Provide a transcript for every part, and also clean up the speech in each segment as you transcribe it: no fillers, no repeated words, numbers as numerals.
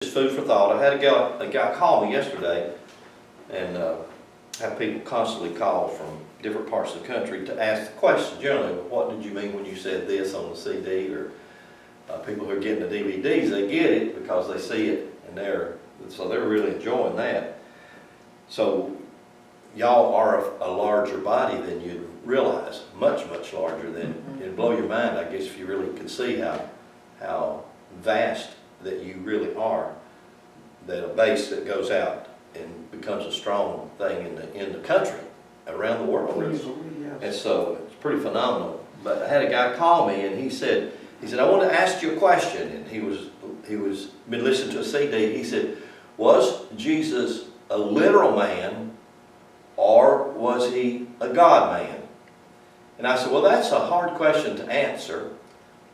Just food for thought. I had a guy call me yesterday, and have people constantly call from different parts of the country to ask the question, generally, what did you mean when you said this on the CD? Or people who are getting the DVDs, they get it because they see it, and they're really enjoying that. So y'all are a larger body than you'd realize, much larger than. It'd blow your mind, I guess, if you really could see how vast that you really are, that a base that goes out and becomes a strong thing in the country, around the world, really. And so it's pretty phenomenal. But I had a guy call me, and he said, I want to ask you a question. And he was been listening to a CD. He said, was Jesus a literal man, or was he a God man? And I said, well, that's a hard question to answer.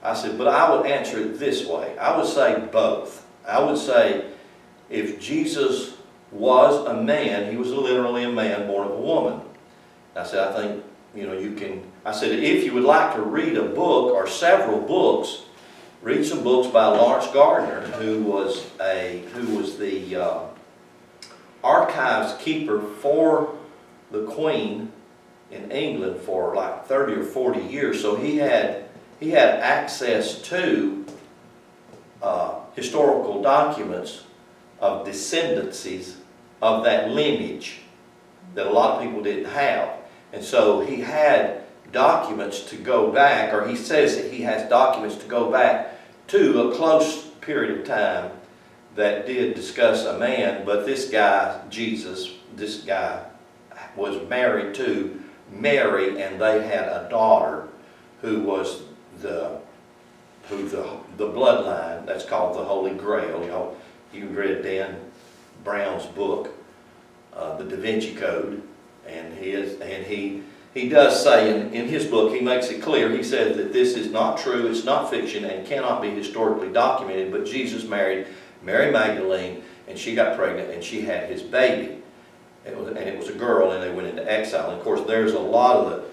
I said, but I would answer it this way. I would say both. I would say if Jesus was a man, he was literally a man born of a woman. I said, I think, you can, I said, if you would like to read a book or several books, read some books by Lawrence Gardner, who was the archives keeper for the Queen in England for like 30 or 40 years. So he had access to historical documents of descendancies of that lineage that a lot of people didn't have. And so he had documents to go back, or he says that he has documents to go back to a close period of time that did discuss a man, but this guy, Jesus, this guy was married to Mary, and they had a daughter who was the bloodline. That's called the Holy Grail. You read Dan Brown's book, The Da Vinci Code, and he does say in his book, he makes it clear. He says that this is not true, it's not fiction, and cannot be historically documented. But Jesus married Mary Magdalene, and she got pregnant, and she had his baby. It was a girl, and they went into exile. And of course, there's a lot of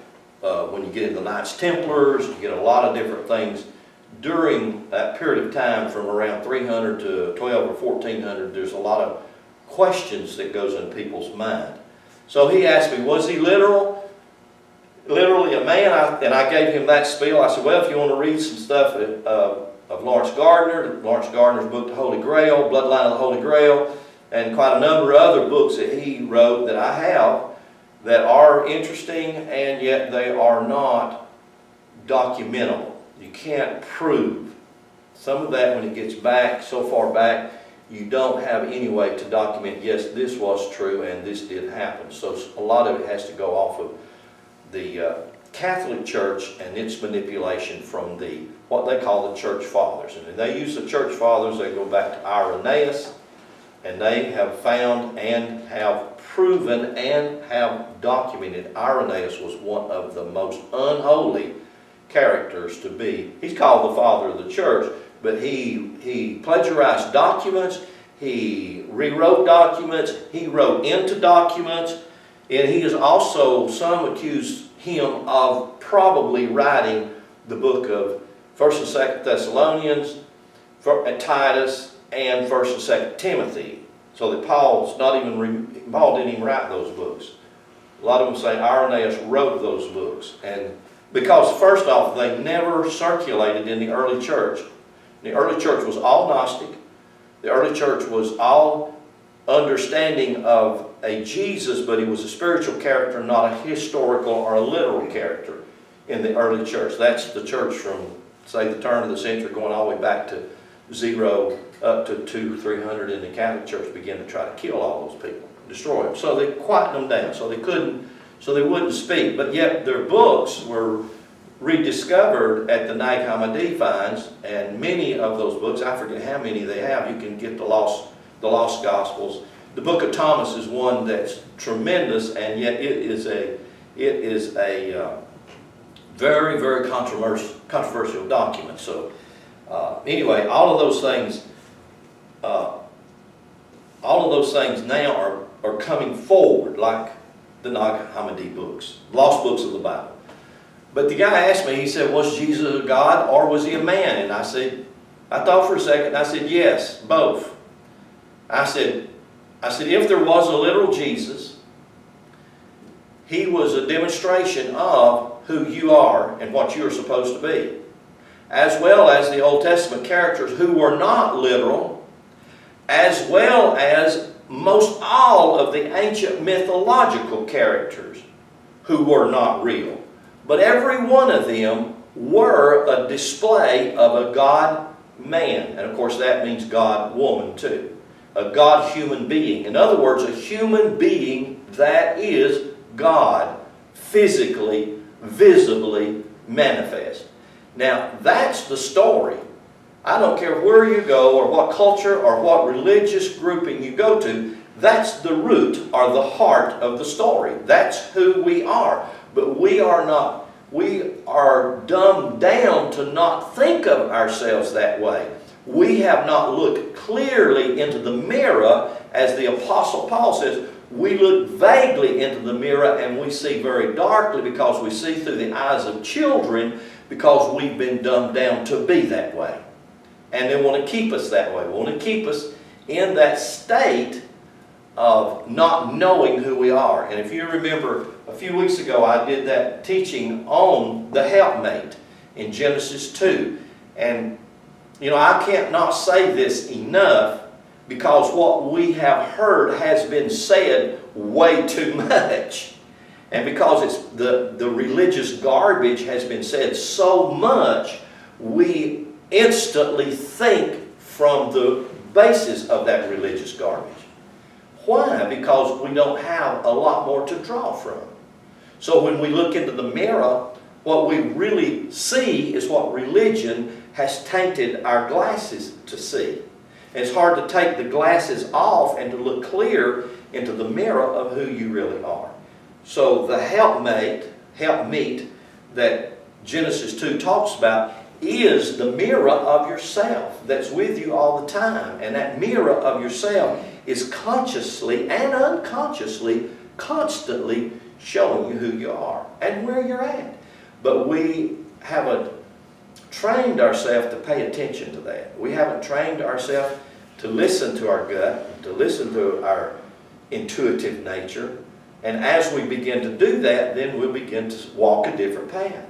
when you get into the Knights Templars, you get a lot of different things during that period of time from around 300 to 12 or 1400. There's a lot of questions that goes in people's mind. So he asked me, was he literally a man? And I gave him that spiel. I said, well, if you want to read some stuff of Lawrence Gardner's book, The Holy Grail, Bloodline of the Holy Grail, and quite a number of other books that he wrote that I have that are interesting, and yet they are not documentable. You can't prove. Some of that, when it gets back, so far back, you don't have any way to document, yes, this was true and this did happen. So a lot of it has to go off of the Catholic Church and its manipulation from what they call the Church Fathers. And they use the Church Fathers, they go back to Irenaeus, and they have found and have proven and have documented Irenaeus was one of the most unholy characters to be. He's called the father of the church, but he plagiarized documents, he rewrote documents, he wrote into documents, and he is also, some accuse him of probably writing the book of 1st and 2nd Thessalonians, Titus, and 1st and 2nd Timothy. So that Paul didn't even write those books. A lot of them say Irenaeus wrote those books. And because first off, they never circulated in the early church. The early church was all Gnostic. The early church was all understanding of a Jesus, but he was a spiritual character, not a historical or a literal character in the early church. That's the church from, say, the turn of the century going all the way back to 0 up to 200-300 in the Catholic Church began to try to kill all those people, destroy them. So they quietened them down, so they wouldn't speak. But yet their books were rediscovered at the Nag Hammadi finds, and many of those books, I forget how many they have. You can get the Lost Gospels. The Book of Thomas is one that's tremendous, and yet it is a very, very controversial document. So anyway, all of those things now are coming forward, like the Nag Hammadi books, lost books of the Bible. But the guy asked me, he said, was Jesus a God or was he a man? And I thought for a second, and I said, yes, both. I said, if there was a literal Jesus, he was a demonstration of who you are and what you are supposed to be, as well as the Old Testament characters who were not literal, as well as most all of the ancient mythological characters who were not real. But every one of them were a display of a God-man. And of course that means God-woman too. A God-human being. In other words, a human being that is God, physically, visibly manifest. Now, that's the story. I don't care where you go or what culture or what religious grouping you go to, that's the root or the heart of the story. That's who we are. But we are not. We are dumbed down to not think of ourselves that way. We have not looked clearly into the mirror, as the Apostle Paul says. We look vaguely into the mirror and we see very darkly because we see through the eyes of children, because we've been dumbed down to be that way. And they want to keep us that way. They want to keep us in that state of not knowing who we are. And if you remember, a few weeks ago I did that teaching on the helpmate in Genesis 2. And you know, I can't not say this enough, because what we have heard has been said way too much. And because it's the religious garbage has been said so much, we instantly think from the basis of that religious garbage. Why? Because we don't have a lot more to draw from. So when we look into the mirror, what we really see is what religion has tainted our glasses to see. And it's hard to take the glasses off and to look clear into the mirror of who you really are. So the helpmeet that Genesis 2 talks about is the mirror of yourself that's with you all the time. And that mirror of yourself is consciously and unconsciously constantly showing you who you are and where you're at. But we haven't trained ourselves to pay attention to that. We haven't trained ourselves to listen to our gut, to listen to our intuitive nature. And as we begin to do that, then we'll begin to walk a different path.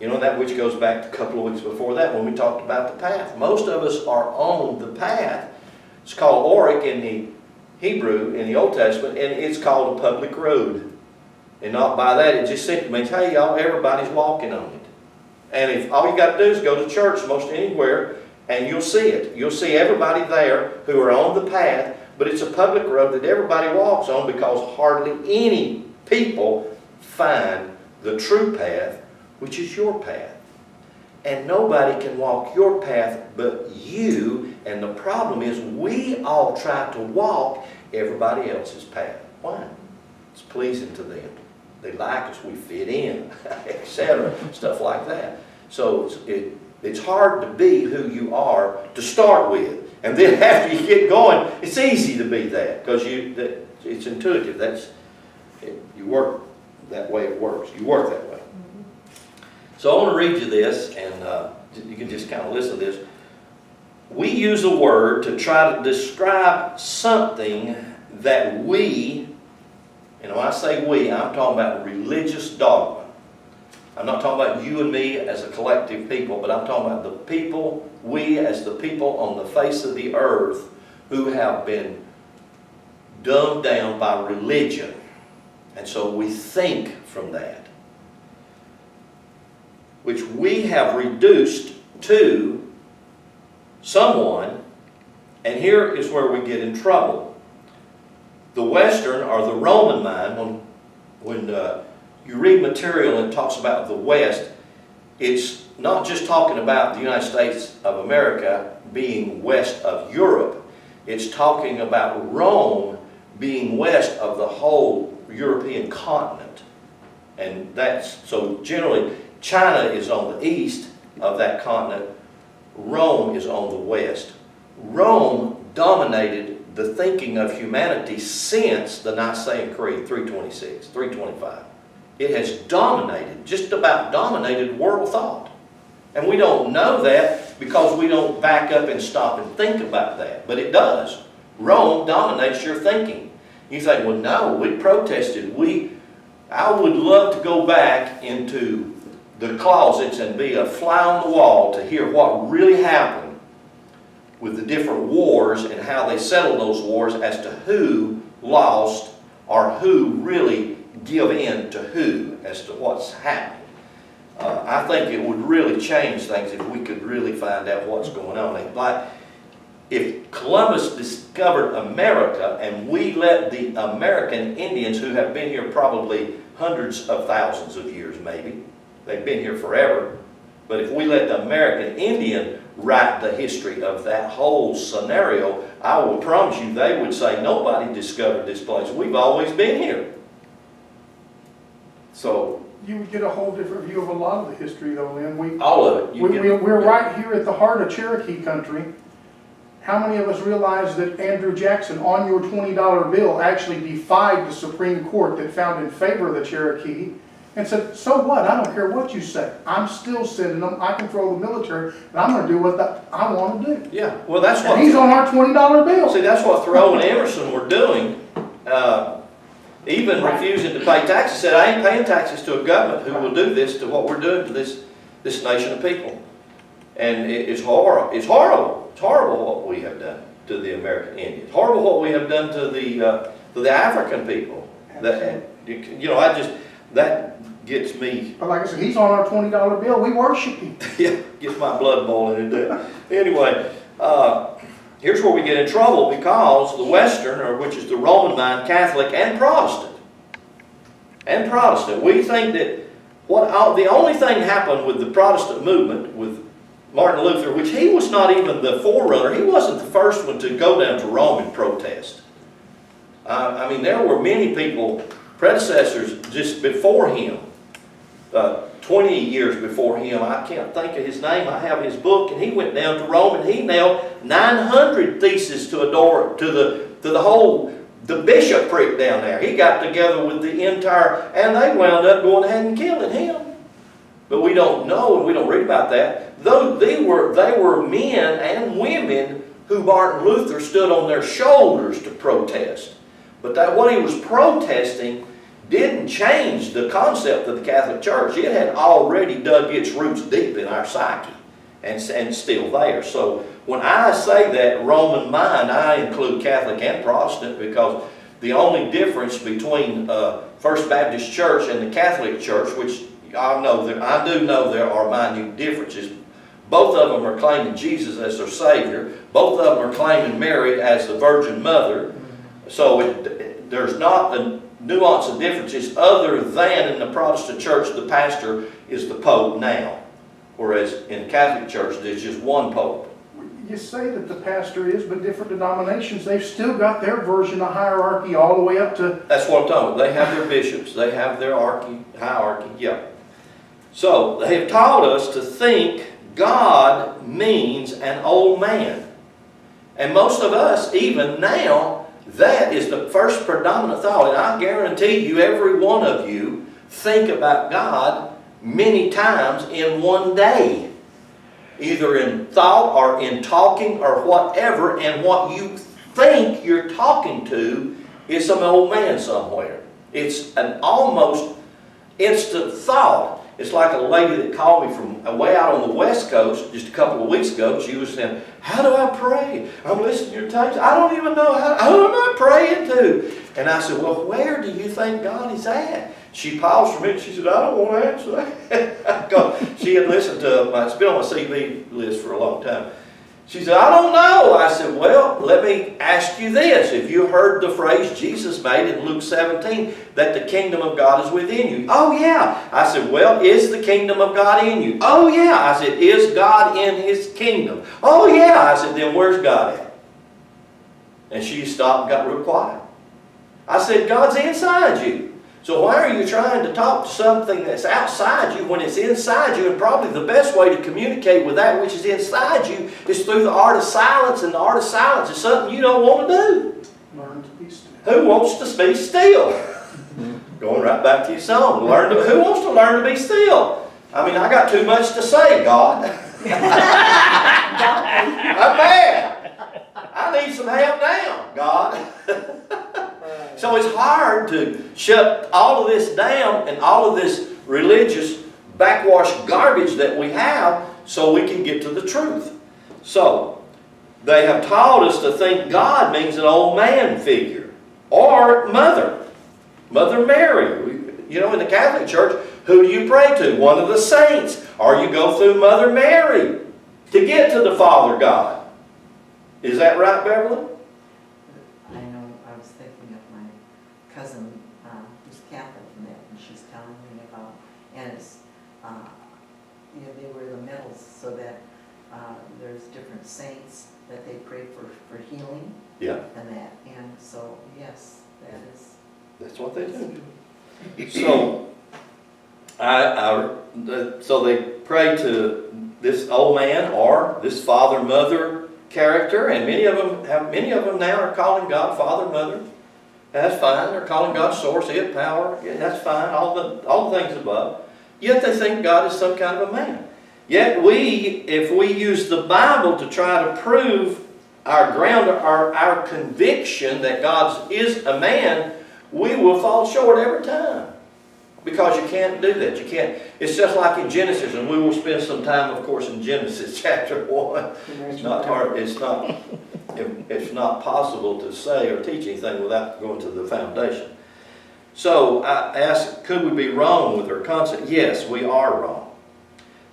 You know, that which goes back to a couple of weeks before that when we talked about the path. Most of us are on the path. It's called Oric in the Hebrew, in the Old Testament, and it's called a public road. And not by that, it just simply means, hey y'all, everybody's walking on it. And if all you got to do is go to church most anywhere, and you'll see it. You'll see everybody there who are on the path, but it's a public road that everybody walks on, because hardly any people find the true path, which is your path. And nobody can walk your path but you. And the problem is we all try to walk everybody else's path. Why? It's pleasing to them. They like us, we fit in, etc. Stuff like that. So it's hard to be who you are to start with. And then after you get going, it's easy to be that, because it's intuitive. You work that way, it works. You work that way. So I want to read you this, and you can just kind of listen to this. We use a word to try to describe something that we, and when I say we, I'm talking about religious dogma. I'm not talking about you and me as a collective people, but I'm talking about the people, we as the people on the face of the earth who have been dumbed down by religion. And so we think from that, which we have reduced to someone, and here is where we get in trouble. The Western or the Roman mind, when you read material and it talks about the West, it's not just talking about the United States of America being west of Europe. It's talking about Rome being west of the whole European continent. And so generally, China is on the east of that continent. Rome is on the west. Rome dominated the thinking of humanity since the Nicene Creed, 326, 325. It has dominated, just about dominated world thought. And we don't know that because we don't back up and stop and think about that. But it does. Rome dominates your thinking. You think, well, no, we protested. I would love to go back into the closets and be a fly on the wall to hear what really happened with the different wars and how they settled those wars as to who lost or who really give in to who as to what's happening. I think it would really change things if we could really find out what's going on. Like, if Columbus discovered America and we let the American Indians, who have been here probably hundreds of thousands of years maybe, they've been here forever, but if we let the American Indian write the history of that whole scenario, I will promise you they would say, nobody discovered this place. We've always been here. So you would get a whole different view of a lot of the history, though, Lynn. All of it. We're right here at the heart of Cherokee country. How many of us realize that Andrew Jackson, on your $20 bill, actually defied the Supreme Court that found in favor of the Cherokee and said, so what? I don't care what you say. I'm still sending them. I control the military, and I'm going to do what I want to do. Yeah, well, that's what... And he's on our $20 bill. See, that's what Thoreau and Emerson were doing. Even refusing to pay taxes. Said, I ain't paying taxes to a government who will do this to what we're doing to this nation of people. And it's horrible. It's horrible. It's horrible what we have done to the American Indians. Horrible what we have done to the African people. That, that gets me. But like I said, he's on our $20 bill. We worship him. Yeah, gets my blood boiling into it. Anyway, here's where we get in trouble because the Western, or which is the Roman mind, Catholic and Protestant, we think that the only thing happened with the Protestant movement with Martin Luther, which he was not even the forerunner, he wasn't the first one to go down to Rome and protest. I mean, there were many people, predecessors just before him, 20 years before him. I can't think of his name. I have his book, and he went down to Rome and he nailed 900 theses to a door to the bishopric down there. He got together with the entire, and they wound up going ahead and killing him. But we don't know, and we don't read about that. Though they were men and women who Martin Luther stood on their shoulders to protest. But what he was protesting didn't change the concept of the Catholic Church. It had already dug its roots deep in our psyche and still there. So when I say that Roman mind, I include Catholic and Protestant because the only difference between First Baptist Church and the Catholic Church, which I do know there are minute differences. Both of them are claiming Jesus as their Savior. Both of them are claiming Mary as the Virgin Mother. So there's not a nuance of differences other than in the Protestant church the pastor is the Pope now. Whereas in the Catholic Church there's just one Pope. You say that the pastor is, but different denominations, they've still got their version of hierarchy all the way up to... That's what I'm talking about. They have their bishops. They have their hierarchy. Yeah. So they have taught us to think God means an old man. And most of us, even now, that is the first predominant thought. And I guarantee you, every one of you think about God many times in one day. Either in thought or in talking or whatever. And what you think you're talking to is some old man somewhere. It's an almost instant thought. It's like a lady that called me from way out on the West Coast just a couple of weeks ago. She was saying, how do I pray? I'm listening to your tapes. I don't even know who am I praying to? And I said, well, where do you think God is at? She paused for a minute. She said, I don't want to answer that. She had listened to it's been on my CV list for a long time. She said, I don't know. I said, well, let me ask you this. Have you heard the phrase Jesus made in Luke 17 that the kingdom of God is within you? Oh, yeah. I said, well, is the kingdom of God in you? Oh, yeah. I said, is God in His kingdom? Oh, yeah. I said, then where's God at? And she stopped and got real quiet. I said, God's inside you. So why are you trying to talk to something that's outside you when it's inside you? And probably the best way to communicate with that which is inside you is through the art of silence. And the art of silence is something you don't want to do. Learn to be still. Who wants to be still? Going right back to your song. Who wants to learn to be still? I mean, I got too much to say, God. I'm mad. I need some help now. God. So it's hard to shut all of this down and all of this religious backwash garbage that we have so we can get to the truth. So, they have taught us to think God means an old man figure or mother. Mother Mary. You know, in the Catholic Church, who do you pray to? One of the saints. Or you go through Mother Mary to get to the Father God. Is that right, Beverly? I know, I was thinking of my cousin who's Catholic and that, and she's telling me about, and it's, you know, they wear the medals so that there's different saints that they pray for healing. Yeah. And that, and so, yes, that is. That's what they do. So, so they pray to this old man or this father-mother character, and many of them now are calling God Father, Mother. That's fine. They're calling God Source, It, Power. Yeah, that's fine. All the things above. Yet they think God is some kind of a man. Yet if we use the Bible to try to prove our ground, our conviction that God is a man, we will fall short every time. Because you can't do that. You can't. It's just like in Genesis, and we will spend some time, of course, in Genesis chapter 1. It's not hard. It's not possible to say or teach anything without going to the foundation. So I asked, could we be wrong with our concept? Yes, we are wrong.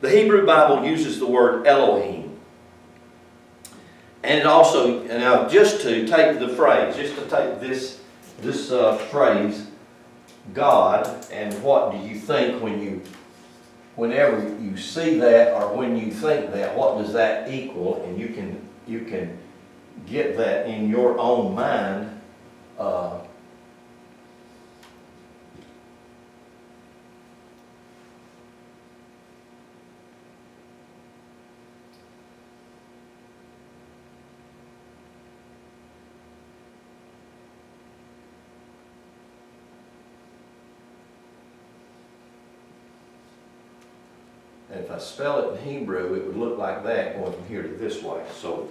The Hebrew Bible uses the word Elohim. And it also, now just to take the phrase, just to take this phrase, God, and what do you think whenever you see that or when you think that, what does that equal? And you can get that in your own mind. And if I spell it in Hebrew, it would look like that, going from here to this way. So,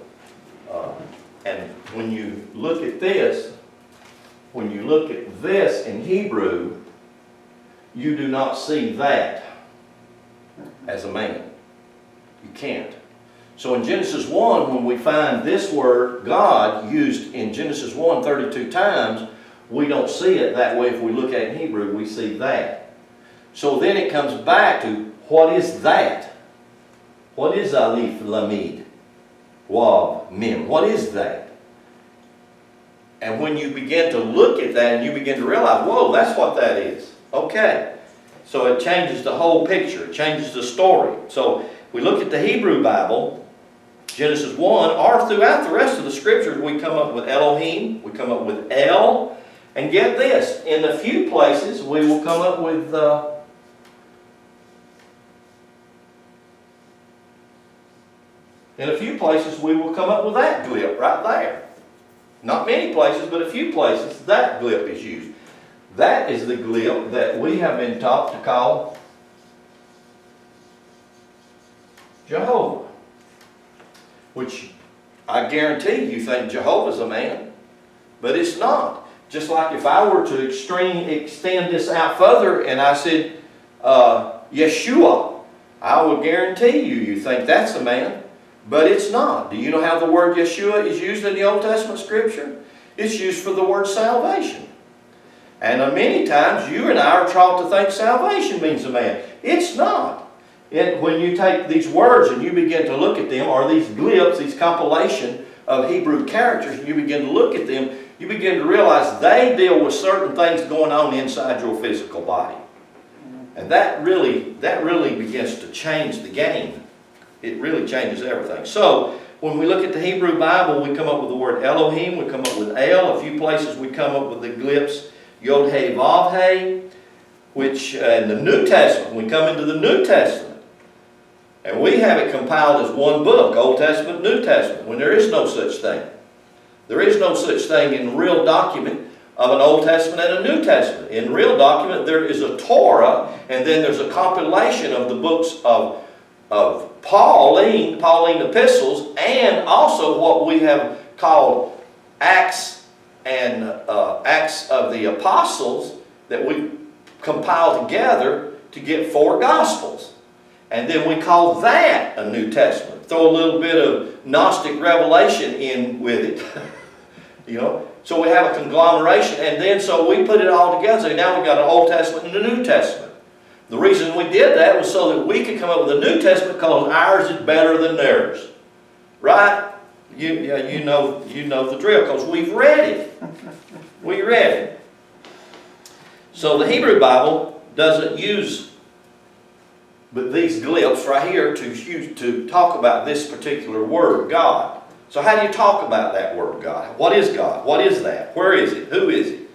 and when you look at this in Hebrew, you do not see that as a man. You can't. So in Genesis 1, when we find this word, God, used in Genesis 1 32 times, we don't see it that way. If we look at it in Hebrew, we see that. So then it comes back to, what is that? What is Aleph, Lamid, Wav, Mim? What is that? And when you begin to look at that and you begin to realize, whoa, that's what that is. Okay. So it changes the whole picture. It changes the story. So we look at the Hebrew Bible, Genesis 1, or throughout the rest of the Scriptures, we come up with Elohim, we come up with El, and get this, in a few places we will come up with that glip right there. Not many places, but a few places, that glip is used. That is the glip that we have been taught to call Jehovah. Which I guarantee you think Jehovah's a man, but it's not. Just like if I were to extend this out further and I said Yeshua, I will guarantee you think that's a man. But it's not. Do you know how the word Yeshua is used in the Old Testament Scripture? It's used for the word salvation. And many times you and I are taught to think salvation means a man. It's not. When you take these words and you begin to look at them, or these glyphs, these compilation of Hebrew characters, and you begin to look at them, you begin to realize they deal with certain things going on inside your physical body. And that really begins to change the game. It really changes everything. So, when we look at the Hebrew Bible, we come up with the word Elohim, we come up with El. A few places we come up with the glyphs Yod-He, Vav-He, which in the New Testament, we come into the New Testament. And we have it compiled as one book, Old Testament, New Testament, when there is no such thing. There is no such thing in real document of an Old Testament and a New Testament. In real document, there is a Torah, and then there's a compilation of the books of Pauline epistles, and also what we have called Acts and Acts of the Apostles that we compiled together to get 4 Gospels. And then we call that a New Testament. Throw a little bit of Gnostic revelation in with it. You know? So we have a conglomeration, and then so we put it all together. So now we've got an Old Testament and a New Testament. The reason we did that was so that we could come up with a New Testament because ours is better than theirs. Right? You know the drill because we've read it. We read it. So the Hebrew Bible doesn't use but these glyphs right here to talk about this particular word, God. So how do you talk about that word, God? What is God? What is that? Where is it? Who is it?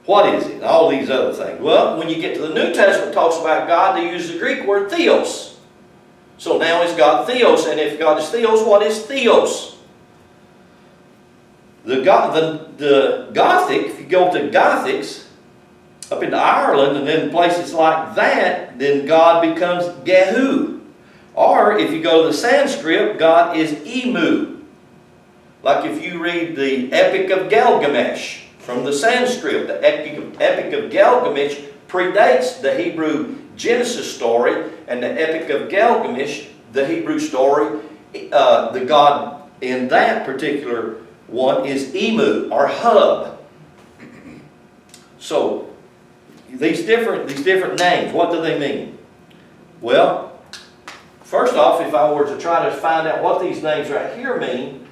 What is it? And all these other things. Well, when you get to the New Testament, it talks about God, they use the Greek word theos. So now it's God theos, and if God is theos, what is theos? The Gothic, if you go to Gothics, up into Ireland and then places like that, then God becomes Gehu. Or if you go to the Sanskrit, God is Emu. Like if you read the Epic of Gilgamesh from the Sanskrit, the Epic of Gilgamesh predates the Hebrew Genesis story, and the Epic of Gilgamesh, the Hebrew story, the God in that particular one is Emu or Hub. So these different names, what do they mean? Well, first off, if I were to try to find out what these names right here mean,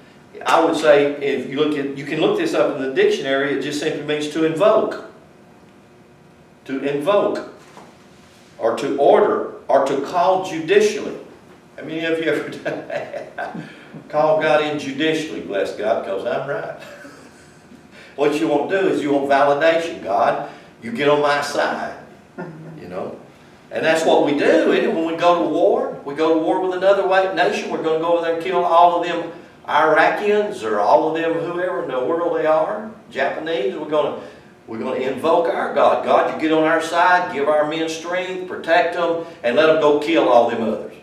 I would say if you can look this up in the dictionary, it just simply means to invoke. To invoke, or to order, or to call judicially. How many of you ever done that? Call God in judicially, bless God, because I'm right. What you want to do is you want validation, God. You get on my side, you know. And that's what we do, isn't it? When we go to war, we go to war with another white nation. We're going to go over there and kill all of them Iraqians or all of them, whoever in the world they are, Japanese. We're going to invoke our God. God, you get on our side, give our men strength, protect them, and let them go kill all them others.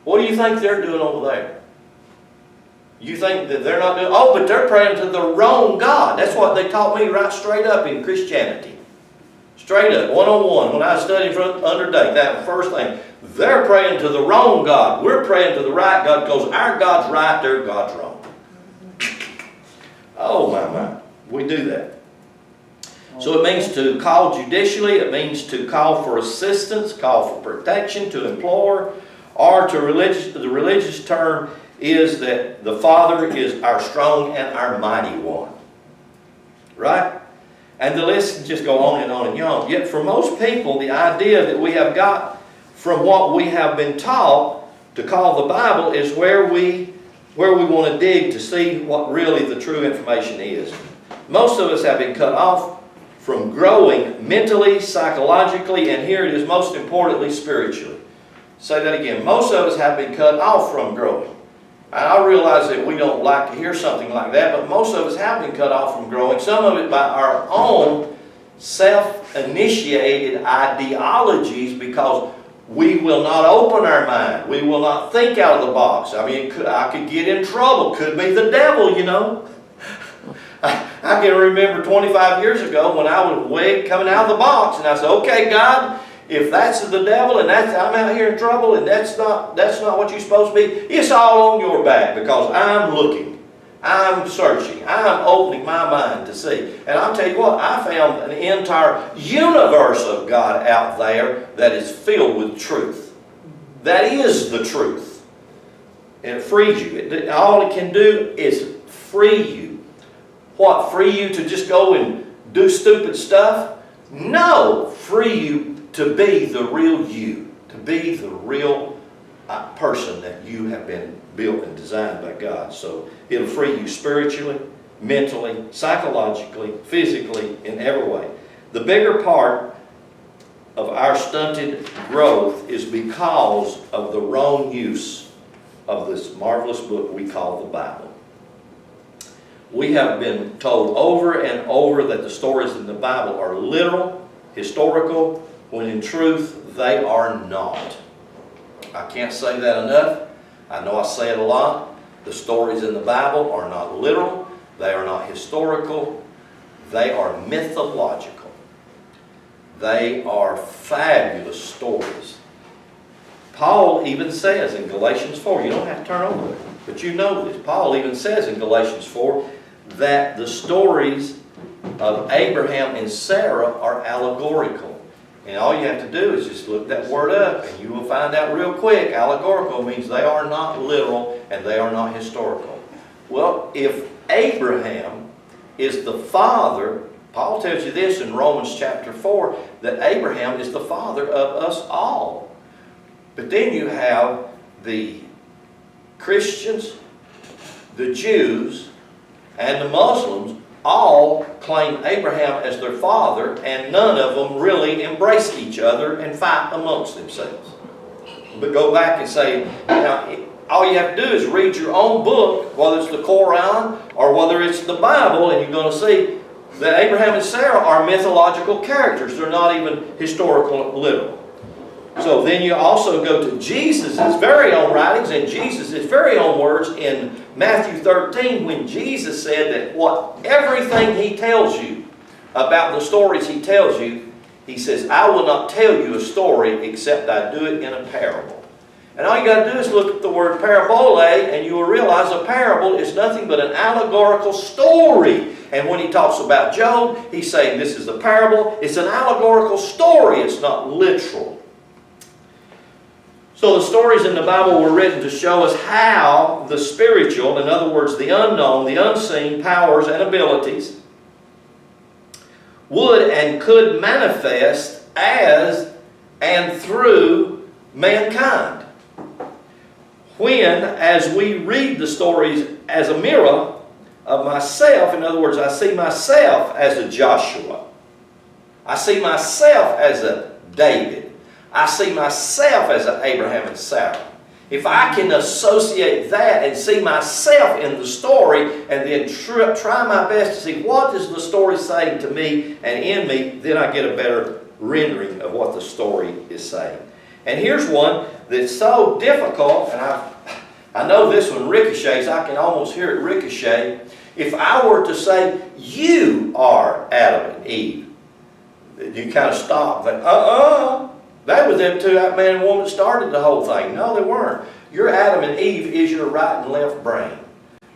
What do you think they're doing over there? You think that they're not doing, oh, but they're praying to the wrong God. That's what they taught me right straight up in Christianity. Straight up, one-on-one, when I was studying under Dave, that first thing, they're praying to the wrong God. We're praying to the right God because our God's right, their God's wrong. Oh, my. We do that. So it means to call judicially, it means to call for assistance, call for protection, to implore, or the religious term is that the Father is our strong and our mighty one. Right? And the list can just go on and on and on. Yet for most people, the idea that we have got from what we have been taught to call the Bible is where we want to dig to see what really the true information is. Most of us have been cut off from growing mentally, psychologically, and here it is most importantly, spiritually. Say that again. Most of us have been cut off from growing. And I realize that we don't like to hear something like that, but most of us have been cut off from growing. Some of it by our own self-initiated ideologies because we will not open our mind. We will not think out of the box. I mean, I could get in trouble. Could be the devil, you know. I can remember 25 years ago when I was coming out of the box and I said, okay, God, if that's the devil and I'm out here in trouble and that's not what you're supposed to be, it's all on your back because I'm looking, I'm searching, I'm opening my mind to see. And I'll tell you what, I found an entire universe of God out there that is filled with truth. That is the truth. And it frees you. All it can do is free you. What, free you to just go and do stupid stuff? No, free you to be the real you, to be the real person that you have been built and designed by God. So it'll free you spiritually, mentally, psychologically, physically, in every way. The bigger part of our stunted growth is because of the wrong use of this marvelous book we call the Bible. We have been told over and over that the stories in the Bible are literal, historical, when in truth they are not. I can't say that enough. I know I say it a lot. The stories in the Bible are not literal. They are not historical. They are mythological. They are fabulous stories. Paul even says in Galatians 4, you don't have to turn over there, but you know this. Paul even says in Galatians 4 that the stories of Abraham and Sarah are allegorical. And all you have to do is just look that word up and you will find out real quick. Allegorical means they are not literal and they are not historical. Well, if Abraham is the father, Paul tells you this in Romans chapter 4, that Abraham is the father of us all. But then you have the Christians, the Jews, and the Muslims all claim Abraham as their father, and none of them really embrace each other and fight amongst themselves. But go back and say, now, all you have to do is read your own book, whether it's the Quran or whether it's the Bible, and you're going to see that Abraham and Sarah are mythological characters. They're not even historical and literal. So then you also go to Jesus' very own writings and Jesus' very own words in Matthew 13 when Jesus said that everything He tells you about the stories He tells you, He says, I will not tell you a story except I do it in a parable. And all you got to do is look at the word parabole and you will realize a parable is nothing but an allegorical story. And when He talks about Job, He's saying this is a parable. It's an allegorical story. It's not literal. So the stories in the Bible were written to show us how the spiritual, in other words, the unknown, the unseen powers and abilities would and could manifest as and through mankind. When, as we read the stories as a mirror of myself, in other words, I see myself as a Joshua. I see myself as a David. I see myself as an Abraham and Sarah. If I can associate that and see myself in the story and then try my best to see what is the story saying to me and in me, then I get a better rendering of what the story is saying. And here's one that's so difficult, and I know this one ricochets. I can almost hear it ricochet. If I were to say, you are Adam and Eve, you kind of stop. That was them two, that man and woman that started the whole thing. No, they weren't. Your Adam and Eve is your right and left brain.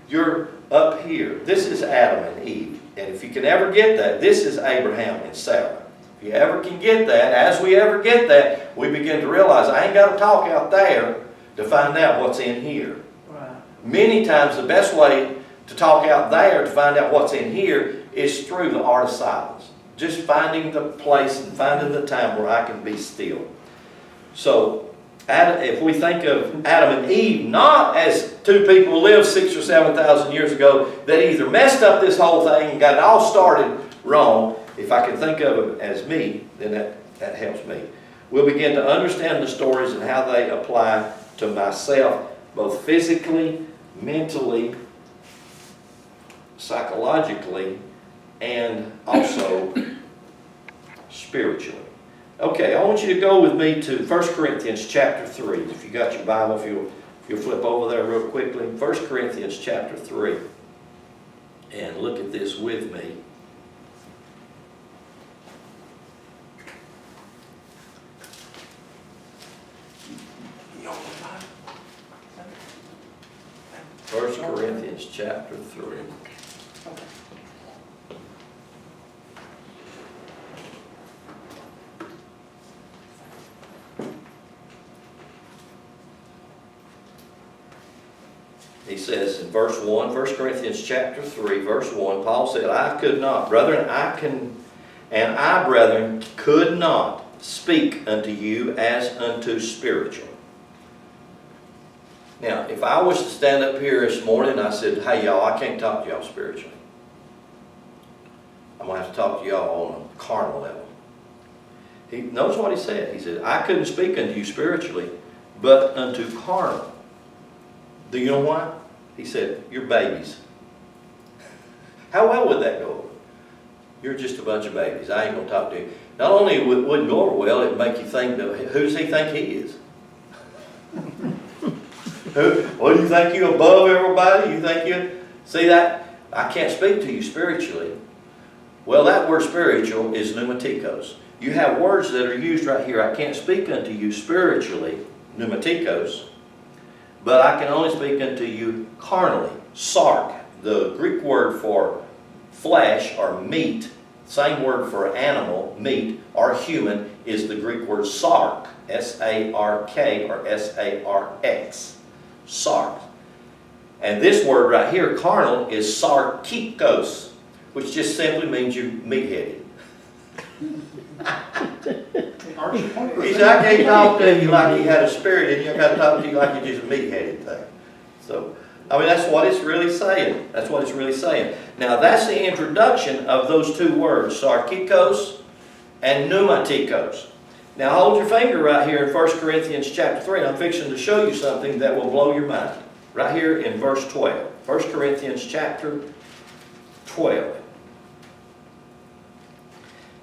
You're up here. This is Adam and Eve. And if you can ever get that, this is Abraham and Sarah. If you ever can get that, as we ever get that, we begin to realize I ain't got to talk out there to find out what's in here. Right. Many times the best way to talk out there to find out what's in here is through the art of silence. Just finding the place and finding the time where I can be still. So, if we think of Adam and Eve not as two people who lived 6,000 or 7,000 years ago that either messed up this whole thing and got it all started wrong, if I can think of them as me, then that helps me. We'll begin to understand the stories and how they apply to myself, both physically, mentally, psychologically, and also spiritually. Okay, I want you to go with me to 1 Corinthians chapter 3. If you got your Bible, if you'll flip over there real quickly. 1 Corinthians chapter 3. And look at this with me. First Corinthians chapter 3. He says in verse 1, 1 Corinthians chapter 3, verse 1, Paul said, I could not, brethren, brethren, could not speak unto you as unto spiritual. Now, if I was to stand up here this morning and I said, hey y'all, I can't talk to y'all spiritually. I'm going to have to talk to y'all on a carnal level. He knows what he said. He said, I couldn't speak unto you spiritually, but unto carnal. Do you know why? He said, you're babies. How well would that go over? You're just a bunch of babies. I ain't going to talk to you. Not only it wouldn't go over well, it'd make you think, who does he think he is? What do you think you're above everybody? You think you see that? I can't speak to you spiritually. Well, that word spiritual is pneumatikos. You have words that are used right here. I can't speak unto you spiritually, pneumatikos, but I can only speak unto you carnally, sark. The Greek word for flesh or meat, same word for animal, meat, or human, is the Greek word sark, S-A-R-K or S-A-R-X, sark. And this word right here, carnal, is sarkikos, which just simply means you're meat-headed. He said, I can't talk to you like you had a spirit in you. I got to talk to you like you're just a meat-headed thing. So, I mean, that's what it's really saying. That's what it's really saying. Now, that's the introduction of those two words, sarkikos and pneumatikos. Now, hold your finger right here in 1 Corinthians chapter 3, and I'm fixing to show you something that will blow your mind. Right here in verse 12. 1 Corinthians chapter 12.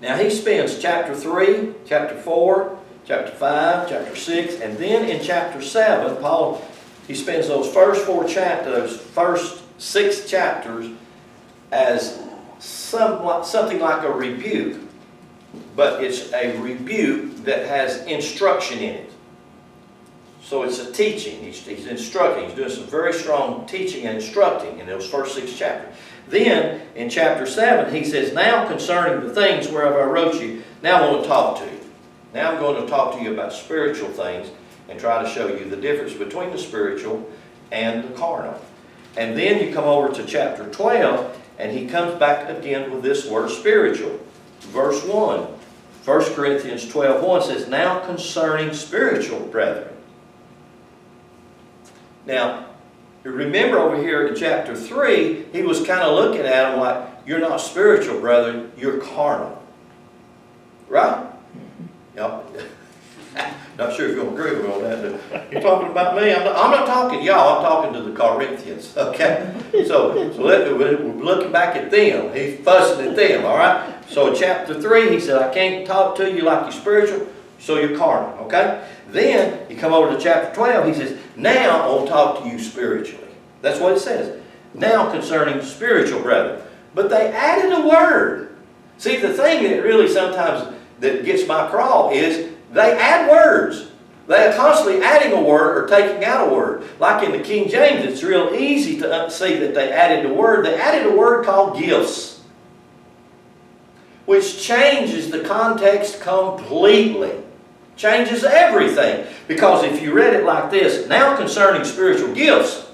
Now, he spends chapter 3, chapter 4, chapter 5, chapter 6, and then in chapter 7, Paul, he spends those first 4 chapters, those first 6 chapters as something like a rebuke. But it's a rebuke that has instruction in it. So it's a teaching. He's instructing. He's doing some very strong teaching and instructing in those first 6 chapters. Then, in chapter 7, he says, now concerning the things whereof I wrote you, now I want to talk to you. Now I'm going to talk to you about spiritual things and try to show you the difference between the spiritual and the carnal. And then you come over to chapter 12, and he comes back again with this word spiritual. Verse 1. 1 Corinthians 12:1 says, now concerning spiritual brethren. Now, remember over here in chapter 3, he was kind of looking at them like, you're not spiritual, brethren, you're carnal. Right? Yep. Not sure if you'll agree with me on that, but you're talking about me. I'm not talking to y'all, I'm talking to the Corinthians, okay? So we're looking back at them. He's fussing at them, all right? So in chapter 3, he said, I can't talk to you like you're spiritual, so you're carnal, okay? Then, you come over to chapter 12, he says, now I want to talk to you spiritually. That's what it says. Now concerning spiritual brethren. But they added a word. See, the thing that really sometimes that gets my craw is they add words. They are constantly adding a word or taking out a word. Like in the King James, it's real easy to see that they added a word. They added a word called gifts, which changes the context completely. Changes everything. Because if you read it like this, now concerning spiritual gifts,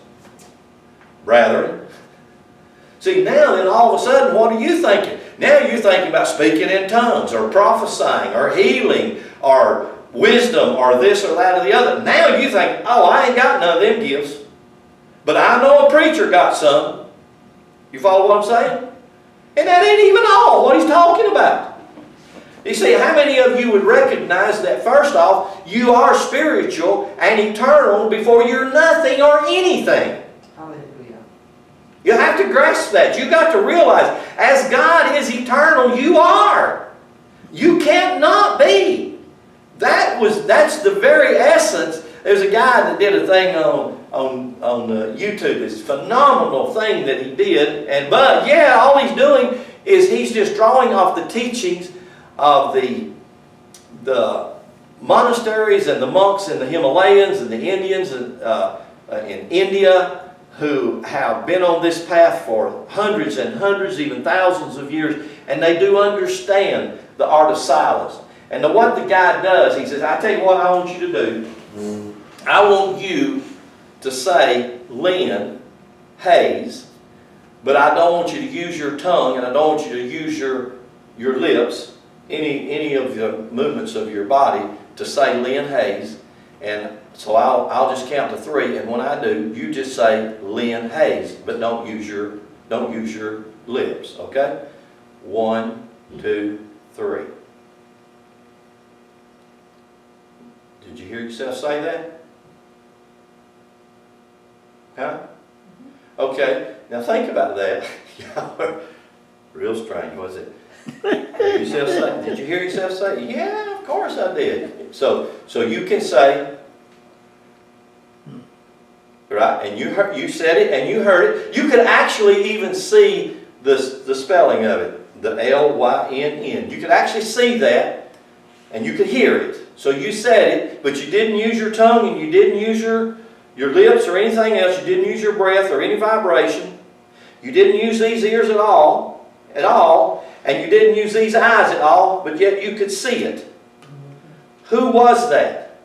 brethren. See, now then all of a sudden, what are you thinking? Now you're thinking about speaking in tongues, or prophesying, or healing, or wisdom, or this or that or the other. Now you think, oh, I ain't got none of them gifts. But I know a preacher got some. You follow what I'm saying? And that ain't even all what he's talking about. You see, how many of you would recognize that first off, you are spiritual and eternal before you're nothing or anything? Hallelujah. You have to grasp that. You've got to realize, as God is eternal, you are. You can't not be. That's the very essence. There's a guy that did a thing on YouTube. It's a phenomenal thing that he did. But yeah, all he's doing is he's just drawing off the teachings of the monasteries and the monks in the Himalayas and the Indians in India who have been on this path for hundreds and hundreds, even thousands of years, and they do understand the art of silence. And what the guy does, he says, I tell you what I want you to do. I want you to say Lynn Hayes, but I don't want you to use your tongue, and I don't want you to use your lips, any of the movements of your body to say Lynn Hayes. And so I'll just count to 3, and when I do, you just say Lynn Hayes, but don't use your lips, okay? 1, 2, 3. Did you hear yourself say that? Huh? Okay, now think about that. Real strange, was it? Did you hear yourself say? Yeah, of course I did. So you can say, right? And you said it, and you heard it. You could actually even see the spelling of it. the L-Y-N-N. You could actually see that, and you could hear it. So you said it, but you didn't use your tongue, and you didn't use your lips or anything else. You didn't use your breath or any vibration. You didn't use these ears at all, and you didn't use these eyes at all, but yet you could see it. Who was that?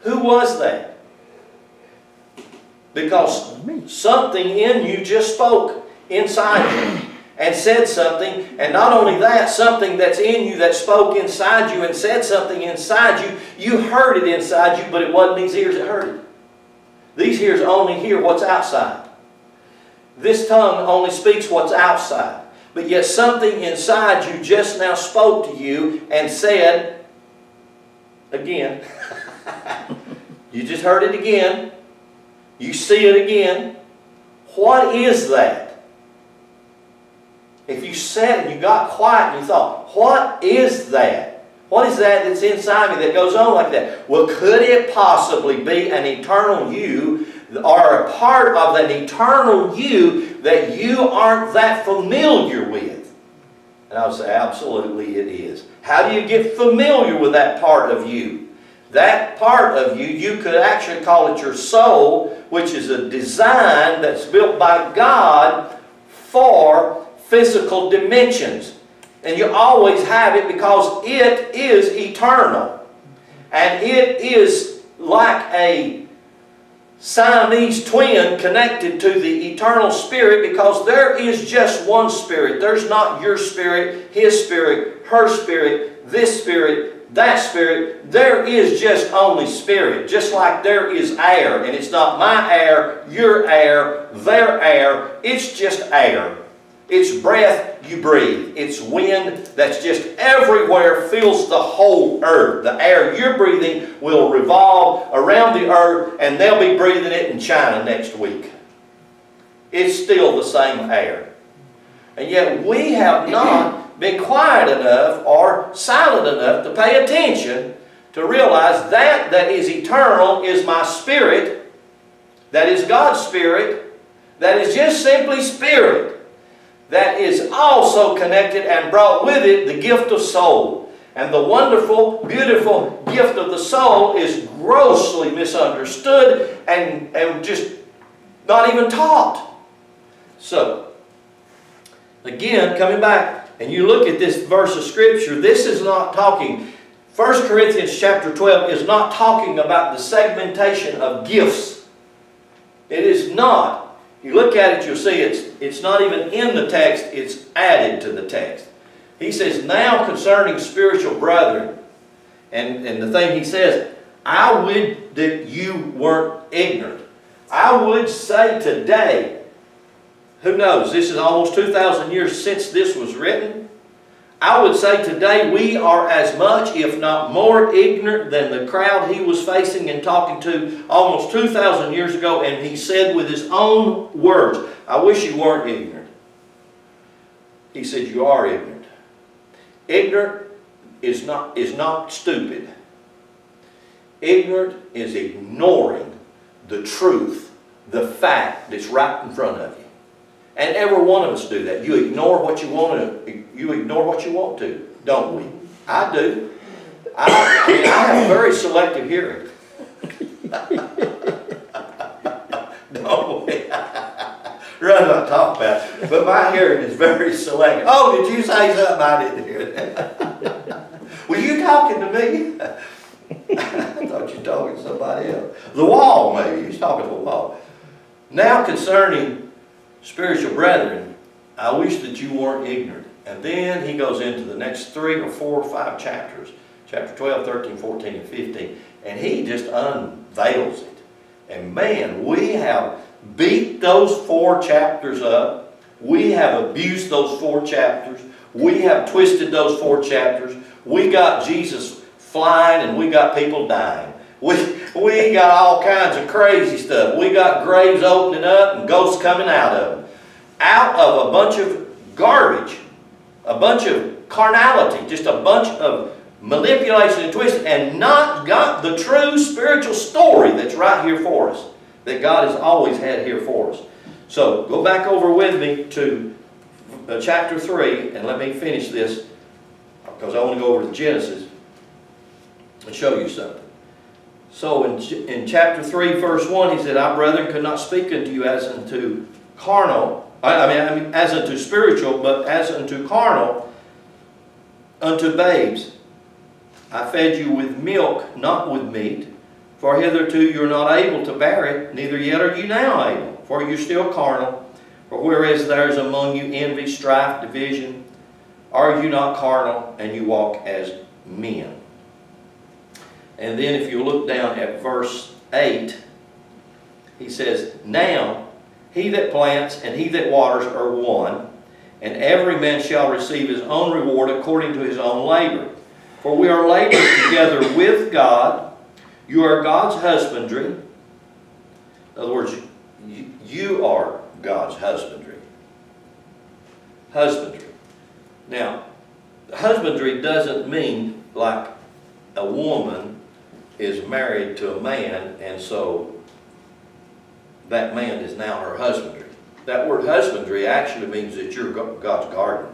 Who was that? Because something in you just spoke inside you and said something, and not only that, something that's in you that spoke inside you and said something inside you, you heard it inside you, but it wasn't these ears that heard it. These ears only hear what's outside. This tongue only speaks what's outside. But yet something inside you just now spoke to you and said, again, you just heard it again, you see it again. What is that? If you sat and you got quiet and you thought, what is that? What is that that's inside me that goes on like that? Well, could it possibly be an eternal you, or a part of an eternal you that you aren't that familiar with? And I would say, absolutely it is. How do you get familiar with that part of you? That part of you, you could actually call it your soul, which is a design that's built by God for physical dimensions. And you always have it because it is eternal. And it is like a Siamese twin connected to the eternal spirit, because there is just one spirit. There's not your spirit, his spirit, her spirit, this spirit, that spirit. There is just only spirit. Just like there is air, and it's not my air, your air, their air. It's just air. It's breath you breathe. It's wind that's just everywhere, fills the whole earth. The air you're breathing will revolve around the earth, and they'll be breathing it in China next week. It's still the same air. And yet we have not been quiet enough or silent enough to pay attention to realize that is eternal is my spirit, that is God's spirit, that is just simply spirit, that is also connected and brought with it the gift of soul. And the wonderful, beautiful gift of the soul is grossly misunderstood and just not even taught. So, again, coming back, and you look at this verse of Scripture, this is not talking, 1 Corinthians chapter 12 is not talking about the segmentation of gifts. It is not. You look at it, you'll see it's not even in the text, it's added to the text. He says, now concerning spiritual brethren, and the thing he says, I would that you weren't ignorant. I would say today, who knows, this is almost 2,000 years since this was written. I would say today we are as much, if not more, ignorant than the crowd he was facing and talking to almost 2,000 years ago. And he said with his own words, I wish you weren't ignorant. He said, you are ignorant. Ignorant is not stupid. Ignorant is ignoring the truth, the fact that's right in front of you. And every one of us do that. You ignore what you want to. You ignore what you want to, don't we? I do. I have very selective hearing. Don't we? Rather not talk about it. But my hearing is very selective. Oh, did you say something? I didn't hear that. Were you talking to me? I thought you were talking to somebody else. The wall, maybe. He's talking to the wall. Now concerning spiritual brethren, I wish that you weren't ignorant. And then he goes into the next 3 or 4 or 5 chapters. Chapter 12, 13, 14, and 15. And he just unveils it. And man, we have beat those 4 chapters up. We have abused those 4 chapters. We have twisted those 4 chapters. We got Jesus flying and we got people dying. We got all kinds of crazy stuff. We got graves opening up and ghosts coming out of them. Out of a bunch of garbage. A bunch of carnality. Just a bunch of manipulation and twist. And not got the true spiritual story that's right here for us. That God has always had here for us. So, go back over with me to chapter 3, and let me finish this, because I want to go over to Genesis and show you something. So in chapter 3, verse 1, he said, I, brethren, could not speak unto you as unto carnal, I mean, as unto spiritual, but as unto carnal, unto babes. I fed you with milk, not with meat, for hitherto you are not able to bear it, neither yet are you now able, for you are still carnal. For whereas there is among you envy, strife, division, are you not carnal, and you walk as men? And then if you look down at verse 8, he says, Now he that plants and he that waters are one, and every man shall receive his own reward according to his own labor. For we are laborers together with God. You are God's husbandry. In other words, you are God's husbandry. Husbandry. Now, husbandry doesn't mean like a woman is married to a man and so that man is now her husbandry. That word husbandry actually means that you're God's garden.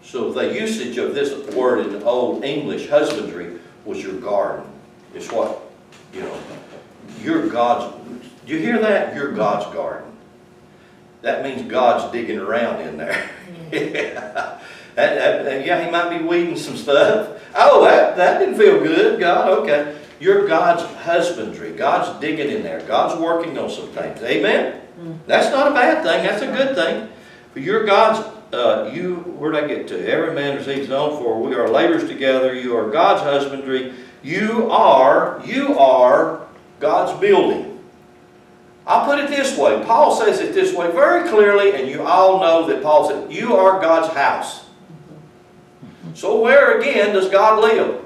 So the usage of this word in Old English, husbandry, was your garden. It's what, you're God's, do you hear that? You're God's garden. That means God's digging around in there. Yeah, he might be weeding some stuff. Oh, that didn't feel good, God, okay. You're God's husbandry. God's digging in there. God's working on some things. Amen? That's not a bad thing. That's a good thing. But you're God's, where'd I get to? Every man receives his own, for we are laborers together. You are God's husbandry. You are God's building. I'll put it this way. Paul says it this way very clearly, and you all know that Paul said, you are God's house. So where again does God live?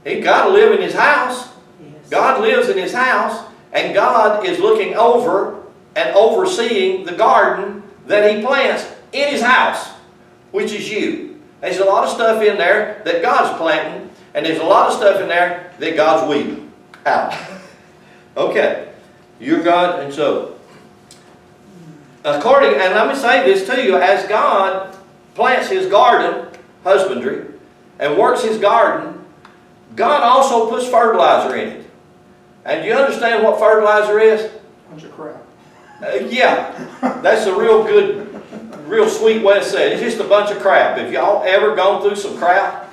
He got to live in his house. Yes. God lives in his house, and God is looking over and overseeing the garden that he plants in his house, which is you. There's a lot of stuff in there that God's planting, and there's a lot of stuff in there that God's weeding out. Okay. You're God, and so, and let me say this to you, as God plants his garden, husbandry, and works his garden, God also puts fertilizer in it. And do you understand what fertilizer is? Bunch of crap. Yeah, that's a real good, real sweet way to say it. It's just a bunch of crap. Have y'all ever gone through some crap?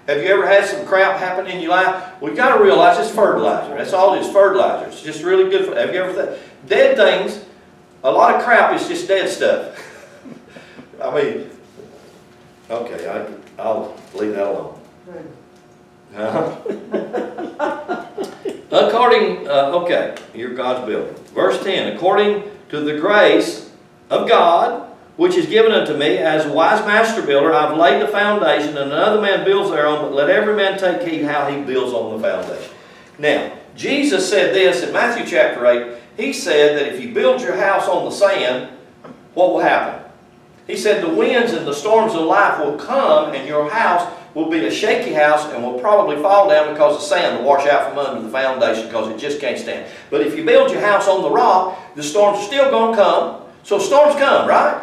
Have you ever had some crap happen in your life? We've got to realize it's fertilizer. That's all it is, fertilizer. It's just really good for, have you ever, dead things, a lot of crap is just dead stuff. I mean, okay, I'll leave that alone. Okay, you're God's building. Verse 10, according to the grace of God, which is given unto me, as a wise master builder, I've laid the foundation, and another man builds thereon, but let every man take heed how he builds on the foundation. Now, Jesus said this in Matthew chapter 8. He said that if you build your house on the sand, what will happen? He said the winds and the storms of life will come, and your house will be a shaky house and will probably fall down because the sand will wash out from under the foundation because it just can't stand. But if you build your house on the rock, the storms are still going to come. So storms come, right?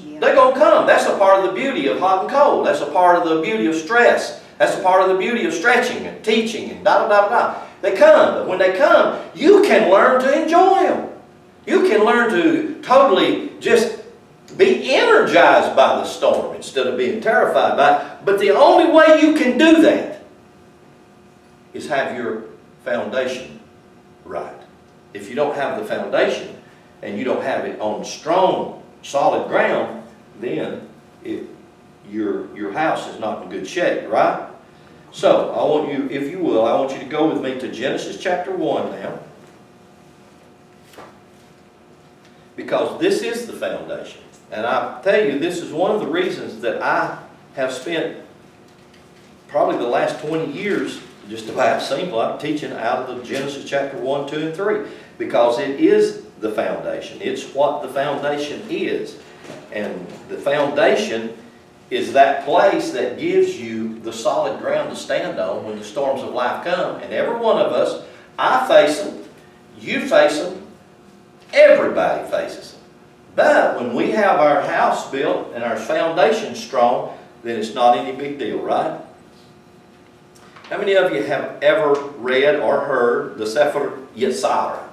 Yeah. They're going to come. That's a part of the beauty of hot and cold. That's a part of the beauty of stress. That's a part of the beauty of stretching and teaching and da-da-da-da. They come. But when they come, you can learn to enjoy them. You can learn to totally just be energized by the storm instead of being terrified by it. But the only way you can do that is have your foundation right. If you don't have the foundation and you don't have it on strong, solid ground, then your house is not in good shape, right? So, I want you, if you will, I want you to go with me to Genesis chapter 1 now. Because this is the foundation. And I tell you, this is one of the reasons that I have spent probably the last 20 years, just about seems like, teaching out of the Genesis chapter 1, 2, and 3. Because it is the foundation. It's what the foundation is. And the foundation is that place that gives you the solid ground to stand on when the storms of life come. And every one of us, I face them, you face them, everybody faces them. But when we have our house built and our foundation strong, then it's not any big deal, right? How many of you have ever read or heard the Sefer Yetzirah?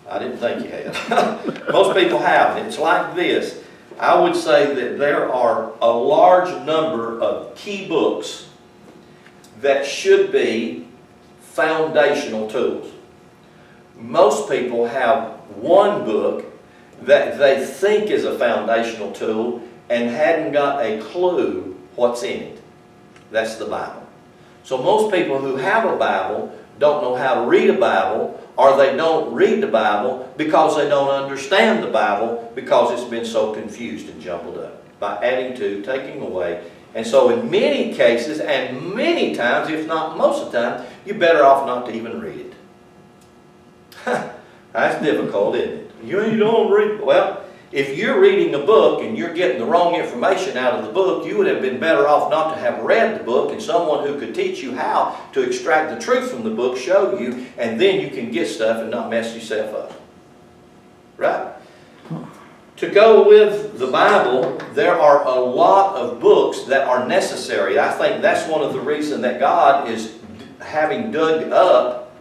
I didn't think you had. Most people haven't. It's like this. I would say that there are a large number of key books that should be foundational tools. Most people have one book that they think is a foundational tool and hadn't got a clue what's in it. That's the Bible. So most people who have a Bible don't know how to read a Bible, or they don't read the Bible because they don't understand the Bible because it's been so confused and jumbled up by adding to, taking away. And so in many cases, and many times, if not most of the time, you're better off not to even read it. That's difficult, isn't it? You don't read. Well, if you're reading a book and you're getting the wrong information out of the book, you would have been better off not to have read the book and someone who could teach you how to extract the truth from the book show you, and then you can get stuff and not mess yourself up. Right? To go with the Bible, there are a lot of books that are necessary. I think that's one of the reasons that God is having dug up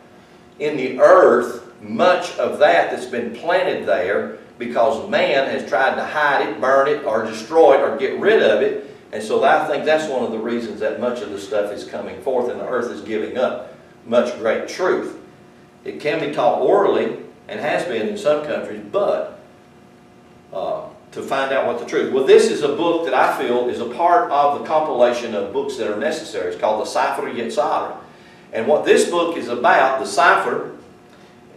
in the earth much of that's been planted there, because man has tried to hide it, burn it, or destroy it, or get rid of it. And so I think that's one of the reasons that much of the stuff is coming forth and the earth is giving up much great truth. It can be taught orally, and has been in some countries, but to find out what the truth. Well, this is a book that I feel is a part of the compilation of books that are necessary. It's called the Sefer Yetzirah. And what this book is about, the Sefer,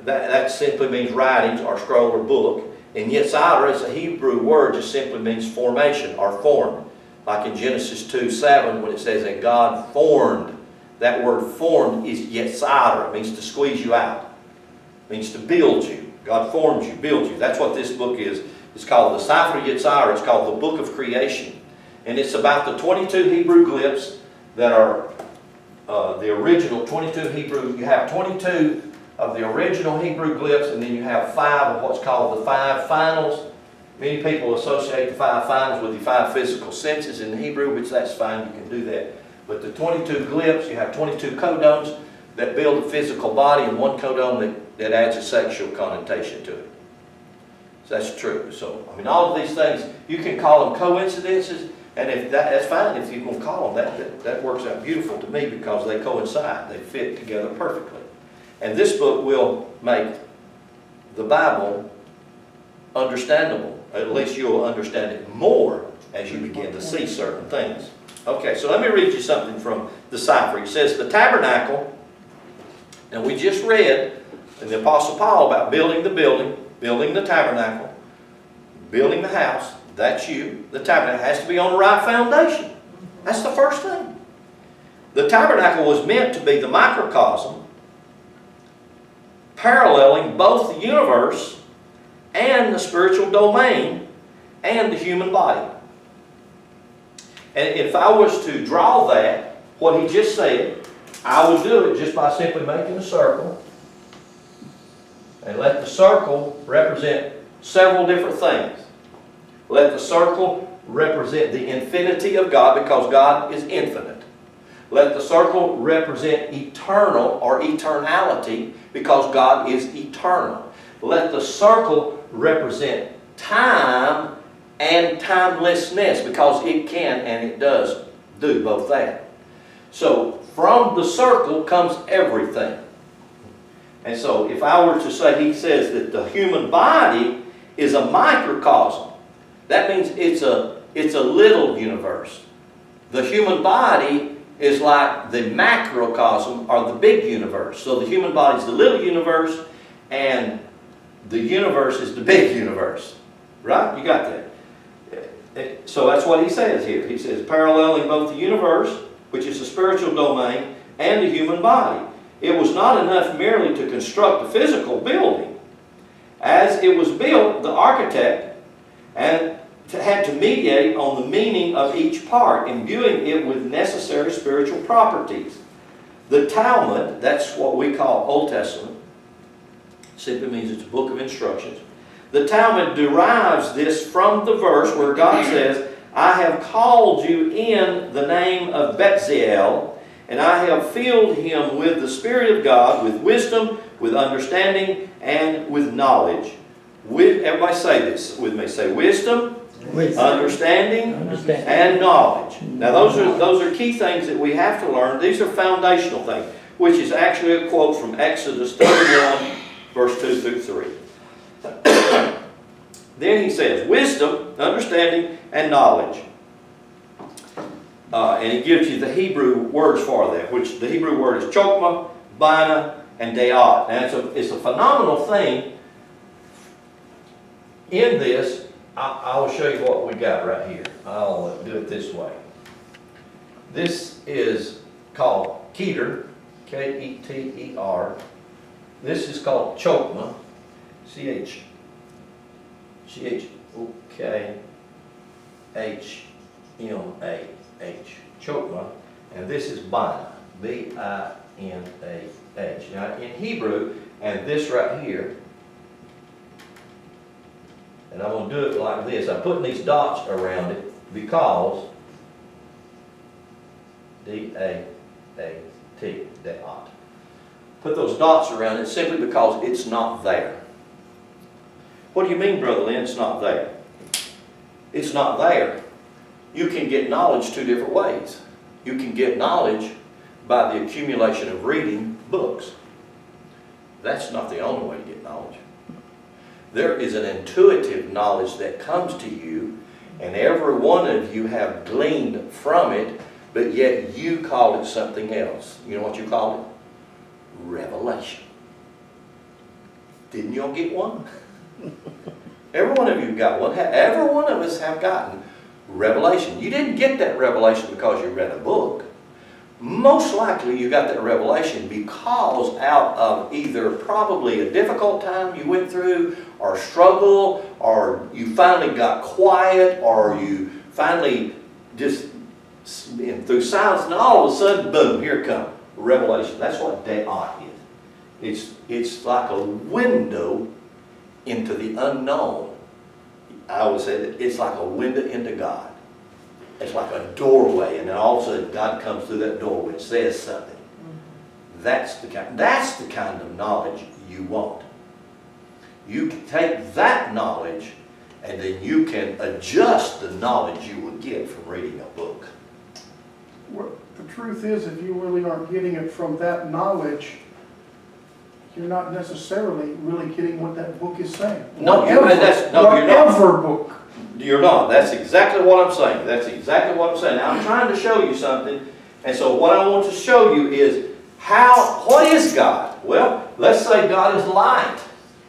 that simply means writings or scroll or book. And Yetzirah is a Hebrew word, just simply means formation or form. Like in Genesis 2:7 when it says that God formed. That word formed is Yetzirah. It means to squeeze you out. It means to build you. God forms you, builds you. That's what this book is. It's called the Sefer Yetzirah. It's called the Book of Creation. And it's about the 22 Hebrew glyphs that are the original 22 Hebrew. You have 22 of the original Hebrew glyphs, and then you have 5 of what's called the 5 finals. Many people associate the 5 finals with the 5 physical senses in Hebrew, which that's fine, you can do that. But the 22 glyphs, you have 22 codons that build a physical body, and 1 codon that adds a sexual connotation to it. So that's true. So, I mean, all of these things, you can call them coincidences, and if that's fine if you can call them that. That works out beautiful to me because they coincide. They fit together perfectly. And this book will make the Bible understandable. At least you'll understand it more as you begin to see certain things. Okay, so let me read you something from the Sefer. It says, the tabernacle, and we just read in the Apostle Paul about building the building, building the tabernacle, building the house. That's you. The tabernacle has to be on the right foundation. That's the first thing. The tabernacle was meant to be the microcosm paralleling both the universe and the spiritual domain and the human body. And if I was to draw that, what he just said, I would do it just by simply making a circle and let the circle represent several different things. Let the circle represent the infinity of God, because God is infinite. Let the circle represent eternal or eternality, because God is eternal. Let the circle represent time and timelessness, because it can and it does do both that. So from the circle comes everything. And so if I were to say, he says that the human body is a microcosm. That means it's a little universe. The human body is like the macrocosm or the big universe. So the human body is the little universe, and the universe is the big universe. Right? You got that? So that's what he says here. He says, paralleling both the universe, which is the spiritual domain, and the human body. It was not enough merely to construct a physical building. As it was built, the architect had to mediate on the meaning of each part, imbuing it with necessary spiritual properties. The Talmud, that's what we call Old Testament, simply means it's a book of instructions. The Talmud derives this from the verse where God says, I have called you in the name of Betziel, and I have filled him with the Spirit of God, with wisdom, with understanding, and with knowledge. Everybody say this with me. Say wisdom, understanding, and knowledge. Now those are key things that we have to learn. These are foundational things, which is actually a quote from Exodus 31, verse 2 through 3. Then he says, wisdom, understanding, and knowledge. And he gives you the Hebrew words for that, which the Hebrew word is chokmah, bina, and de'at. Now it's a phenomenal thing. In this, I will show you what we got right here. I'll do it this way. This is called keter, K-E-T-E-R. This is called chokmah, C-H-O-K-H, M-A-H, chokmah, and this is bina, B-I-N-A-H. Now in Hebrew, and this right here, and I'm going to do it like this. I'm putting these dots around it because D-A-A-T, de'at. Put those dots around it simply because it's not there. What do you mean, Brother Lynn, it's not there? It's not there. You can get knowledge two different ways. You can get knowledge by the accumulation of reading books. That's not the only way to get knowledge. There is an intuitive knowledge that comes to you, and every one of you have gleaned from it, but yet you call it something else. You know what you call it? Revelation. Didn't you all get one? Every one of you got one. Every one of us have gotten revelation. You didn't get that revelation because you read a book. Most likely you got that revelation because out of either probably a difficult time you went through, or struggle, or you finally got quiet, or you finally just through silence, and all of a sudden, boom, here it comes. Revelation. That's what de'at is. It's like a window into the unknown. I always say that it's like a window into God. It's like a doorway, and then all of a sudden God comes through that doorway and says something. That's the kind of knowledge you want. You can take that knowledge, and then you can adjust the knowledge you would get from reading a book. Well, the truth is, if you really aren't getting it from that knowledge, you're not necessarily really getting what that book is saying. No, you're not. Whatever book. You're not. That's exactly what I'm saying. That's exactly what I'm saying. Now, I'm trying to show you something, and so what I want to show you is what is God? Well, let's say God is light.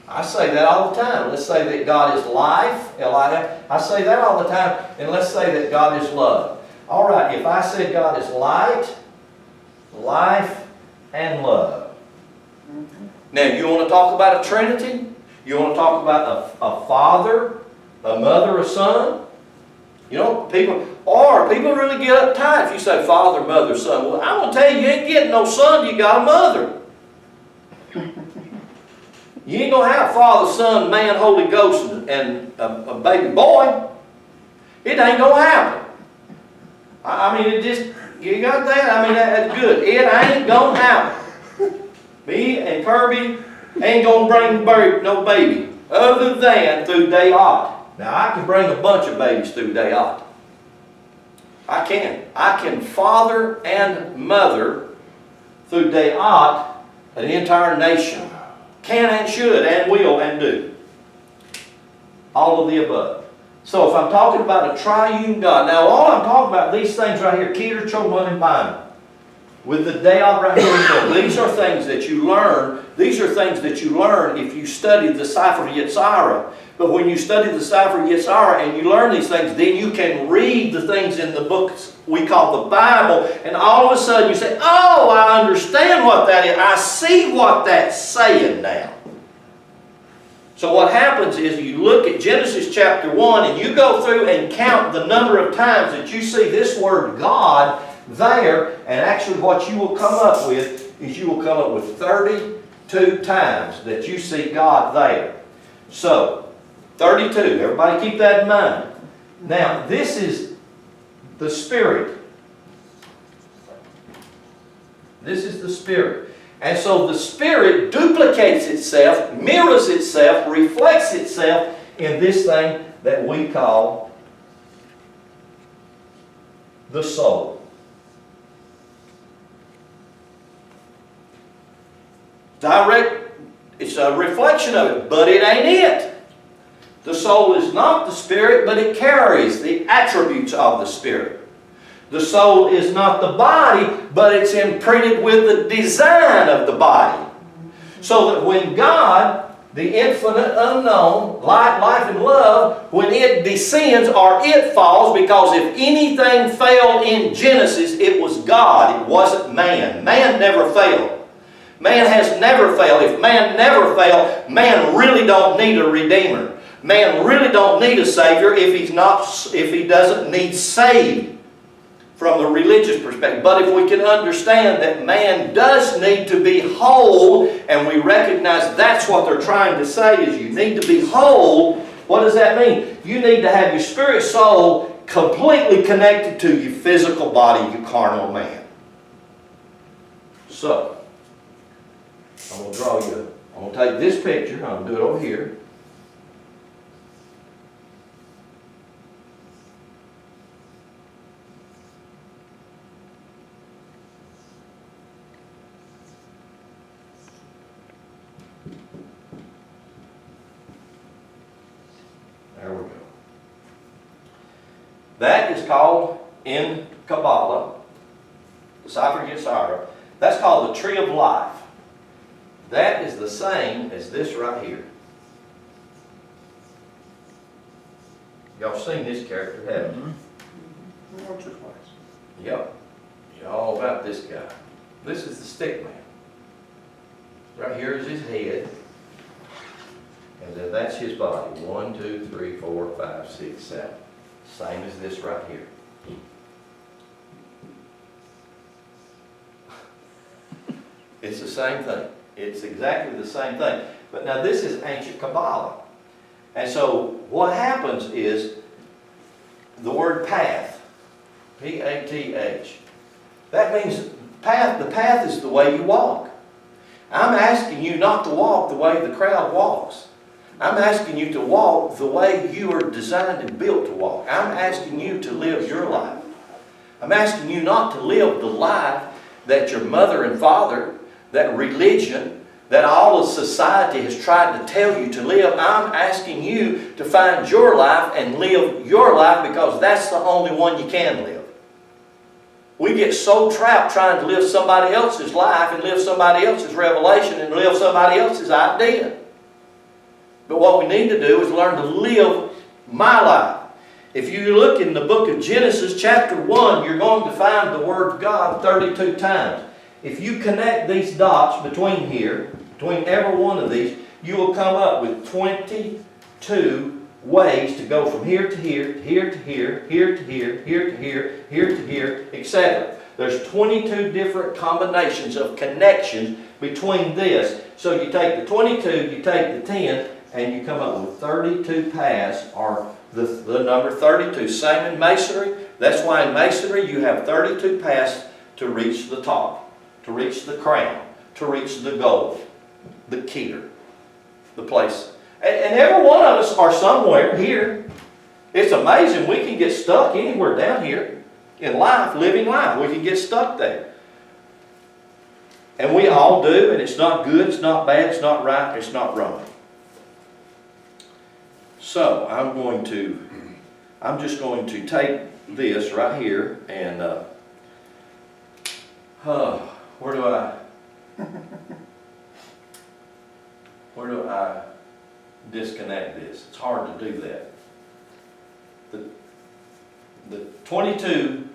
I say that all the time. Let's say that God is life, L-I-F. I say that all the time, and let's say that God is love. All right, if I said God is light, life, and love. Now, you want to talk about a Trinity? You want to talk about a Father, a Mother, a Son? You know, people really get uptight if you say Father, Mother, Son. Well, I'm going to tell you, you ain't getting no son, you got a mother. You ain't going to have Father, Son, Man, Holy Ghost, and a baby boy. It ain't going to happen. I mean, you got that? I mean, that's good. It ain't going to happen. Me and Kirby ain't going to bring no baby other than through de'at. Now, I can bring a bunch of babies through de'at. I can father and mother through de'at an entire nation. Can and should and will and do. All of the above. So if I'm talking about a triune God, now all I'm talking about, these things right here, keter, chokmah, and bina, with the de'at right here, these are things that you learn. These are things that you learn if you study the Sefer Yetzirah. But when you study the Sefer Yetzirah and you learn these things, then you can read the things in the books we call the Bible, and all of a sudden you say, oh, I understand what that is. I see what that's saying now. So what happens is you look at Genesis chapter 1 and you go through and count the number of times that you see this word God there, and actually what you will come up with is you will come up with 32 times that you see God there. So, 32. Everybody keep that in mind. Now, this is the Spirit. This is the Spirit. And so the Spirit duplicates itself, mirrors itself, reflects itself in this thing that we call the soul. It's a reflection of it, but it ain't it. The soul is not the Spirit, but it carries the attributes of the Spirit. The soul is not the body, but it's imprinted with the design of the body. So that when God, the infinite unknown, light, life, and love, when it descends or it falls, because if anything fell in Genesis, it was God, it wasn't man. Man never failed. Man has never failed. If man never failed, man really don't need a Redeemer. Man really don't need a Savior if he doesn't need saved from the religious perspective. But if we can understand that man does need to be whole, and we recognize that's what they're trying to say is you need to be whole, what does that mean? You need to have your spirit soul completely connected to your physical body, your carnal man. So, I'm going to draw you, I'm going to take this picture, I'm going to do it over here. There we go. That is called, in Kabbalah, the Sefer Yetzirah, that's called the tree of life. That is the same as this right here. Y'all seen this character, haven't you? Once or twice. Yep. You're all about this guy. This is the stick man. Right here is his head. And then that's his body. 1, 2, 3, 4, 5, 6, 7. Same as this right here. It's the same thing. It's exactly the same thing. But now this is ancient Kabbalah. And so what happens is the word path, P-A-T-H, that means path. The path is the way you walk. I'm asking you not to walk the way the crowd walks. I'm asking you to walk the way you are designed and built to walk. I'm asking you to live your life. I'm asking you not to live the life that your mother and father, that religion, that all of society has tried to tell you to live. I'm asking you to find your life and live your life, because that's the only one you can live. We get so trapped trying to live somebody else's life and live somebody else's revelation and live somebody else's idea. But what we need to do is learn to live my life. If you look in the book of Genesis chapter 1, you're going to find the word God 32 times. If you connect these dots between here, between every one of these, you will come up with 22 ways to go from here to here, here to here, here to here, here to here, here to here, etc. There's 22 different combinations of connections between this. So you take the 22, you take the 10, and you come up with 32 paths, or the number 32. Same in masonry. That's why in masonry you have 32 paths to reach the top, to reach the crown, to reach the goal, the keter, the place. And every one of us are somewhere here. It's amazing. We can get stuck anywhere down here in life, living life. We can get stuck there. And we all do, and it's not good, it's not bad, it's not right, it's not wrong. So I'm just going to take this right here and where do I disconnect this? It's hard to do that. The 32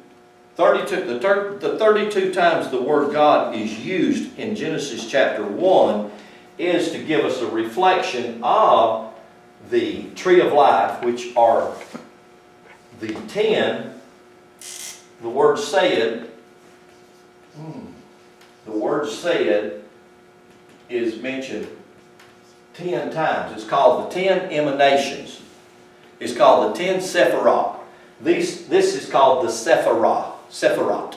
times the word God is used in Genesis chapter 1 is to give us a reflection of the tree of life, which are the 10. The word said is mentioned 10 times. It's called the 10 emanations. It's called the 10 sephirot. This is called the sephirot.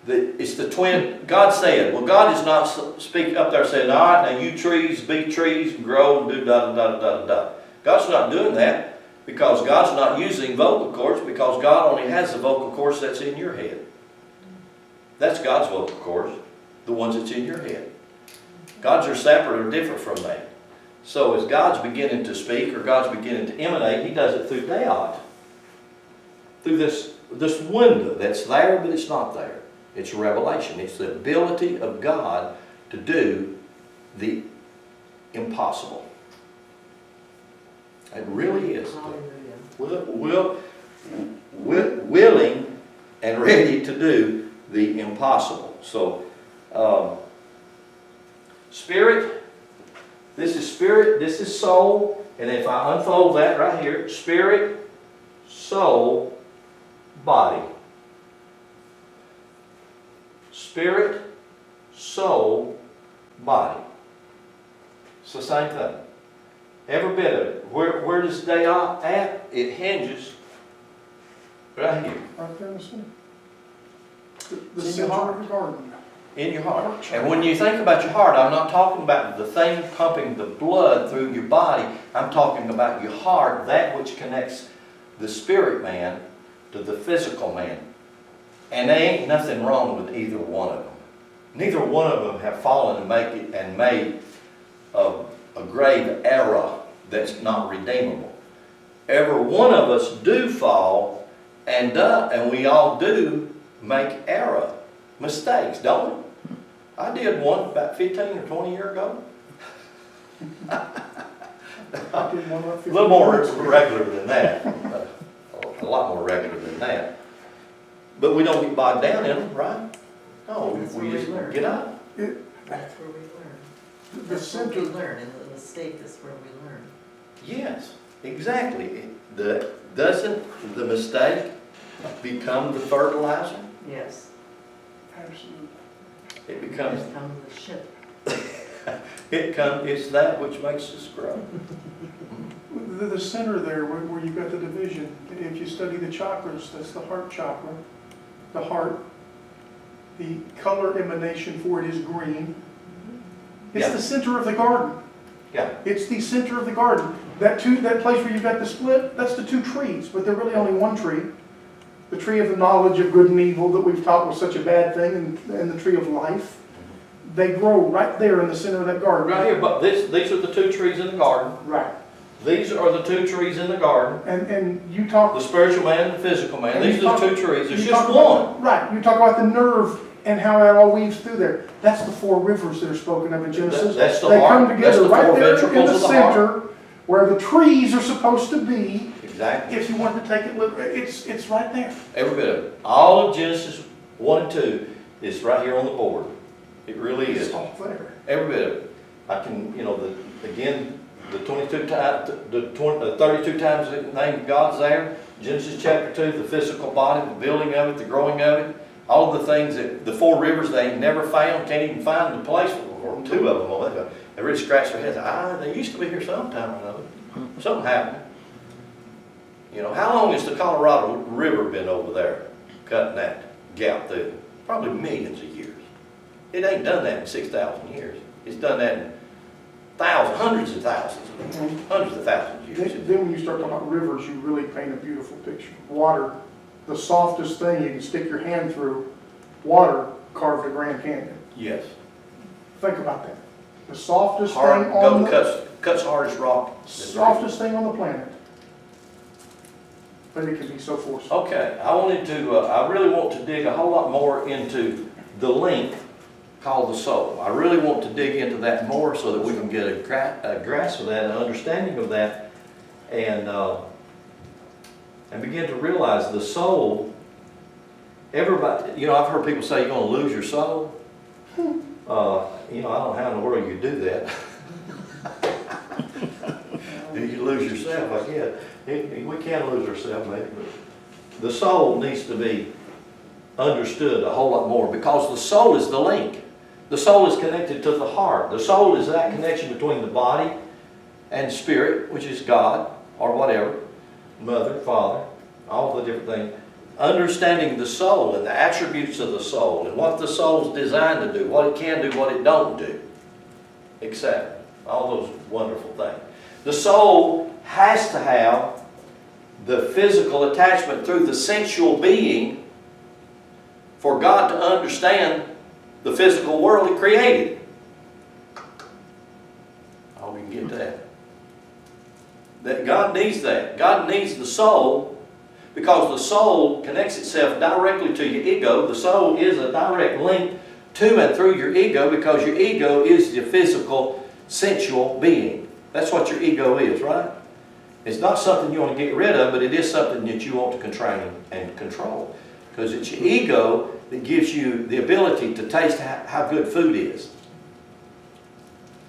It's the twin. God said, well, God is not speaking up there saying, all right, now you trees, be trees, and grow, and do da-da-da-da-da-da. God's not doing that because God's not using vocal cords, because God only has the vocal cords that's in your head. That's God's vocal cords, the ones that's in your head. God's are separate or different from that. So as God's beginning to speak or God's beginning to emanate, He does it through Deot. Through this window that's there, but it's not there. It's revelation. It's the ability of God to do the impossible. It really is. Willing and ready to do the impossible. So, spirit, this is soul, and if I unfold that right here, spirit, soul, body. Spirit, soul, body. It's the same thing. Every bit of it. Where does they at? It hinges right here. Right there in the center. The center of the garden. In your heart. And when you think about your heart, I'm not talking about the thing pumping the blood through your body. I'm talking about your heart, that which connects the spirit man to the physical man. And there ain't nothing wrong with either one of them. Neither one of them have fallen and made a grave error that's not redeemable. Every one of us do fall, and we all do make error, mistakes, don't we? I did one about 15 or 20 years ago. I did one about 15 A little more minutes ago. regular than that. A lot more regular than that. But we don't get bogged down in them, right? No, we just get up. That's where we learn. The That's where we center, learn. In the mistake is where we learn. Yes, exactly. Doesn't the mistake become the fertilizer? Yes. absolutely. It becomes, Here comes the ship. it's that which makes us grow. The center there, where you've got the division, if you study the chakras, that's the heart chakra. The heart, the color emanation for it is green. It's Yeah. the center of the garden. Yeah. It's the center of the garden. That place where you've got the split, that's the two trees, but they're really only one tree. The tree of the knowledge of good and evil that we've taught was such a bad thing, and the tree of life. They grow right there in the center of that garden. Right here, but these are the two trees in the garden. Right. These are the two trees in the garden. And you talk... The spiritual man and the physical man. and These you are the talk- two trees. There's you just talk one. about- right. You talk about the nerve and how that all weaves through there. That's the four rivers that are spoken of in Genesis. That's the they heart. come That's together the right four there in ventricles the of the heart. center where the trees are supposed to be. Exactly. If you want to take it literally, it's right there. Every bit of it. All of Genesis 1 and 2 is right here on the board. It really is. It's all there. Every bit of it. I can, the 22 times, the 32 times the name of God's there. Genesis chapter 2, the physical body, the building of it, the growing of it. All of the things that, the four rivers they ain't never found, can't even find the place for two of them. Well, they really scratch their heads. They used to be here sometime or another. Something happened. How long has the Colorado River been over there, cutting that gap through? Probably millions of years. It ain't done that in 6,000 years. It's done that in hundreds of thousands of years. Then when you start talking about rivers, you really paint a beautiful picture. Water, the softest thing you can stick your hand through, water carved the Grand Canyon. Yes. Think about that. The softest Hard, thing on cuts hardest rock. softest thing on the planet. But it can be so forceful. Okay, I really want to dig a whole lot more into the link called the soul. I really want to dig into that more so that we can get a grasp of that, an understanding of that, and begin to realize the soul. Everybody, I've heard people say you're going to lose your soul. I don't know how in the world you do that. You lose yourself, I guess. We can lose ourselves, maybe, but the soul needs to be understood a whole lot more, because the soul is the link. The soul is connected to the heart. The soul is that connection between the body and spirit, which is God, or whatever, mother, father, all the different things. Understanding the soul and the attributes of the soul and what the soul's designed to do, what it can do, what it don't do, etc. All those wonderful things. The soul has to have the physical attachment through the sensual being for God to understand the physical world He created. I hope you can get that. That God needs that. God needs the soul because the soul connects itself directly to your ego. The soul is a direct link to and through your ego because your ego is the physical, sensual being. That's what your ego is, right? It's not something you want to get rid of, but it is something that you want to constrain and control. Because it's your ego that gives you the ability to taste how good food is.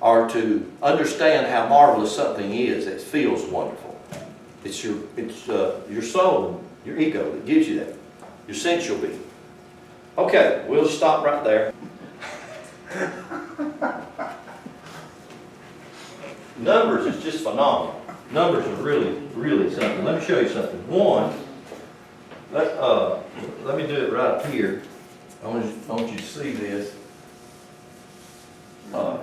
Or to understand how marvelous something is that feels wonderful. It's your soul, your ego that gives you that. Your sensual being. Okay, we'll stop right there. Numbers is just phenomenal. Numbers are really, really something. Let me show you something. One, let me do it right up here. I want you to see this. And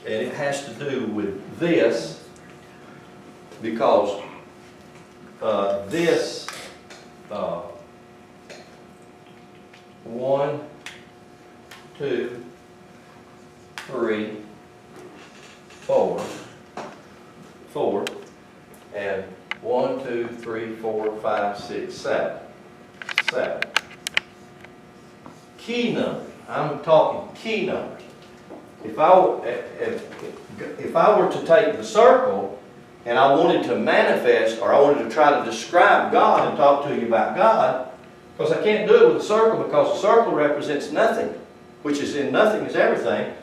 it has to do with this because this 1, 2, 3, 4, and 1, 2, 3, 4, 5, 6, 7. 7. Key numbers. I'm talking key numbers. If I were to take the circle and I wanted to manifest or I wanted to try to describe God and talk to you about God, because I can't do it with a circle because the circle represents nothing, which is in nothing is everything.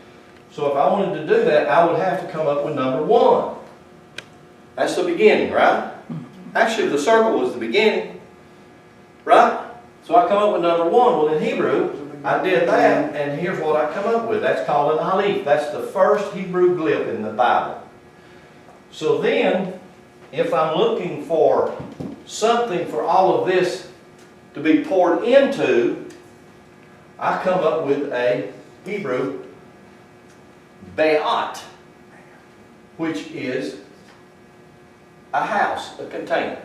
So if I wanted to do that, I would have to come up with number 1. That's the beginning, right? Actually, the circle was the beginning, right? So I come up with number 1. Well, in Hebrew, I did that, and here's what I come up with. That's called an aleph. That's the first Hebrew glyph in the Bible. So then, if I'm looking for something for all of this to be poured into, I come up with a Hebrew be'at, which is a house, a container.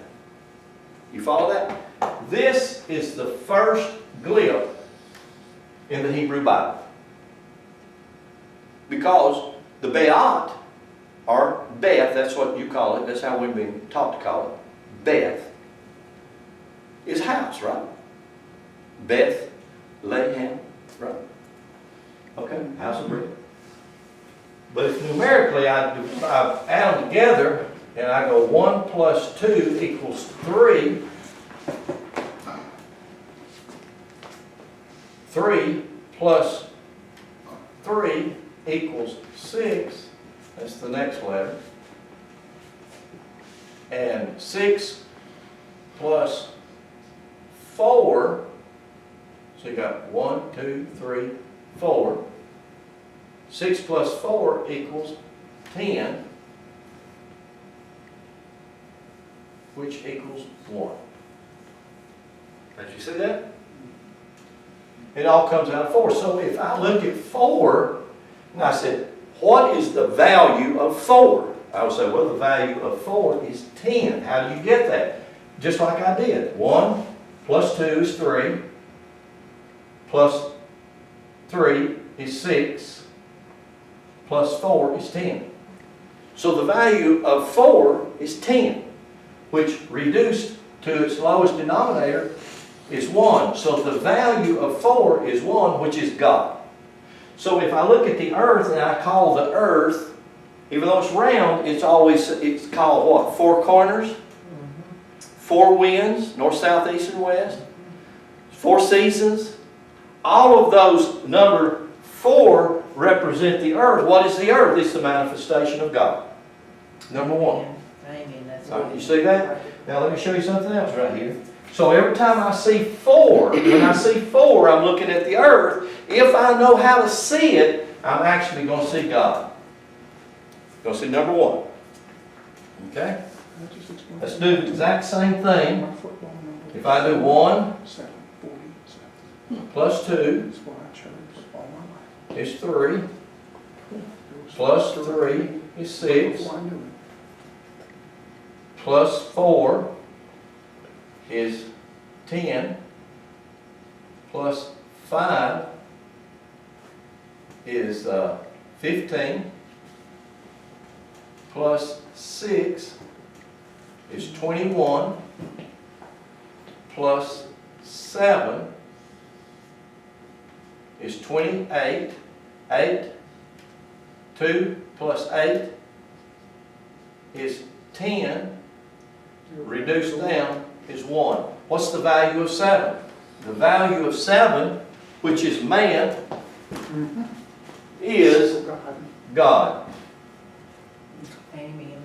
You follow that? This is the first glyph in the Hebrew Bible. Because the Be'at, or Beth, that's what you call it, that's how we've been taught to call it, Beth, is house, right? Beth, Lehem, right? Okay, house of bread. But if numerically I add them together, and I go 1 plus 2 equals 3, 3 plus 3 equals 6. That's the next letter. And 6 plus 4. So you got 1, 2, 3, 4. 6 plus 4 equals 10. Which equals 1. Did you see that? It all comes out of 4. So if I look at 4, and I said, what is the value of 4? I would say, well, the value of 4 is 10. How do you get that? Just like I did. 1 plus 2 is 3. Plus 3 is 6. Plus 4 is 10. So the value of 4 is 10. Which reduced to its lowest denominator is 1. So the value of 4 is 1, which is God. So if I look at the earth and I call the earth, even though it's round, it's called what? 4 corners? 4 winds, north, south, east, and west. 4 seasons. All of those number 4 represent the earth. What is the earth? It's the manifestation of God. Number 1. Amen. That's You see that? Now let me show you something else right here. So every time I see 4, when I see 4, I'm looking at the earth. If I know how to see it, I'm actually going to see God. Going to see number 1. Okay? Let's do the exact same thing. If I do 1 plus 2 is 3, plus 3 is 6, plus 4 is 10, plus 5 is 15, plus 6 is 21, plus 7 is 28, 8, 2 plus 8 is 10, reduced down is 1. What's the value of 7? The value of 7, which is man, is God. Amen.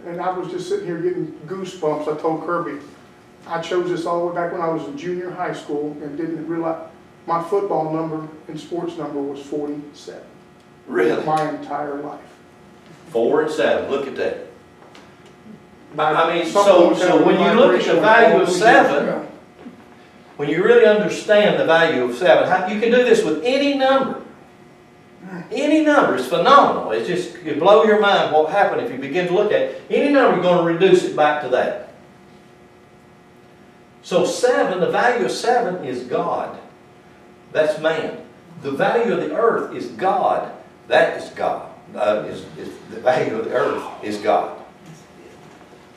And I was just sitting here getting goosebumps. I told Kirby, I chose this all the way back when I was in junior high school and didn't realize my football number and sports number was 47. Really? My entire life. 4 and 7. Look at that. I mean, so when you look at the value of 7, when you really understand the value of 7, you can do this with any number. Any number is phenomenal. It's just, it blow your mind what happened if you begin to look at it. Any number, you're going to reduce it back to that. So 7, the value of 7 is God. That's man. The value of the earth is God. That is God. The value of the earth is God.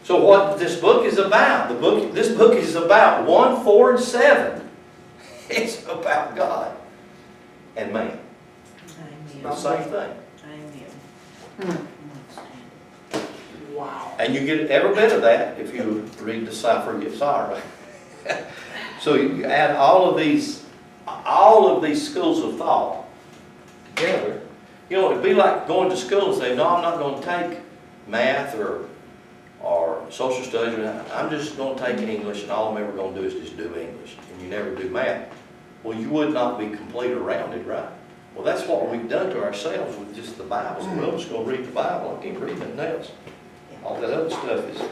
So what this book is about, this book is about 1, 4, and 7. It's about God and man. The same thing. Amen. Wow. And you get every bit of that if you read Decipher Your Sorrow. So you add all of these schools of thought together. You know, it'd be like going to school and saying, no, I'm not going to take math or social studies. I'm just going to take English, and all I'm ever going to do is just do English, and you never do math. Well, you would not be complete or rounded, right? Well, that's what we've done to ourselves with just the Bible. So we're just going to read the Bible. I can't read nothing else. All that other stuff is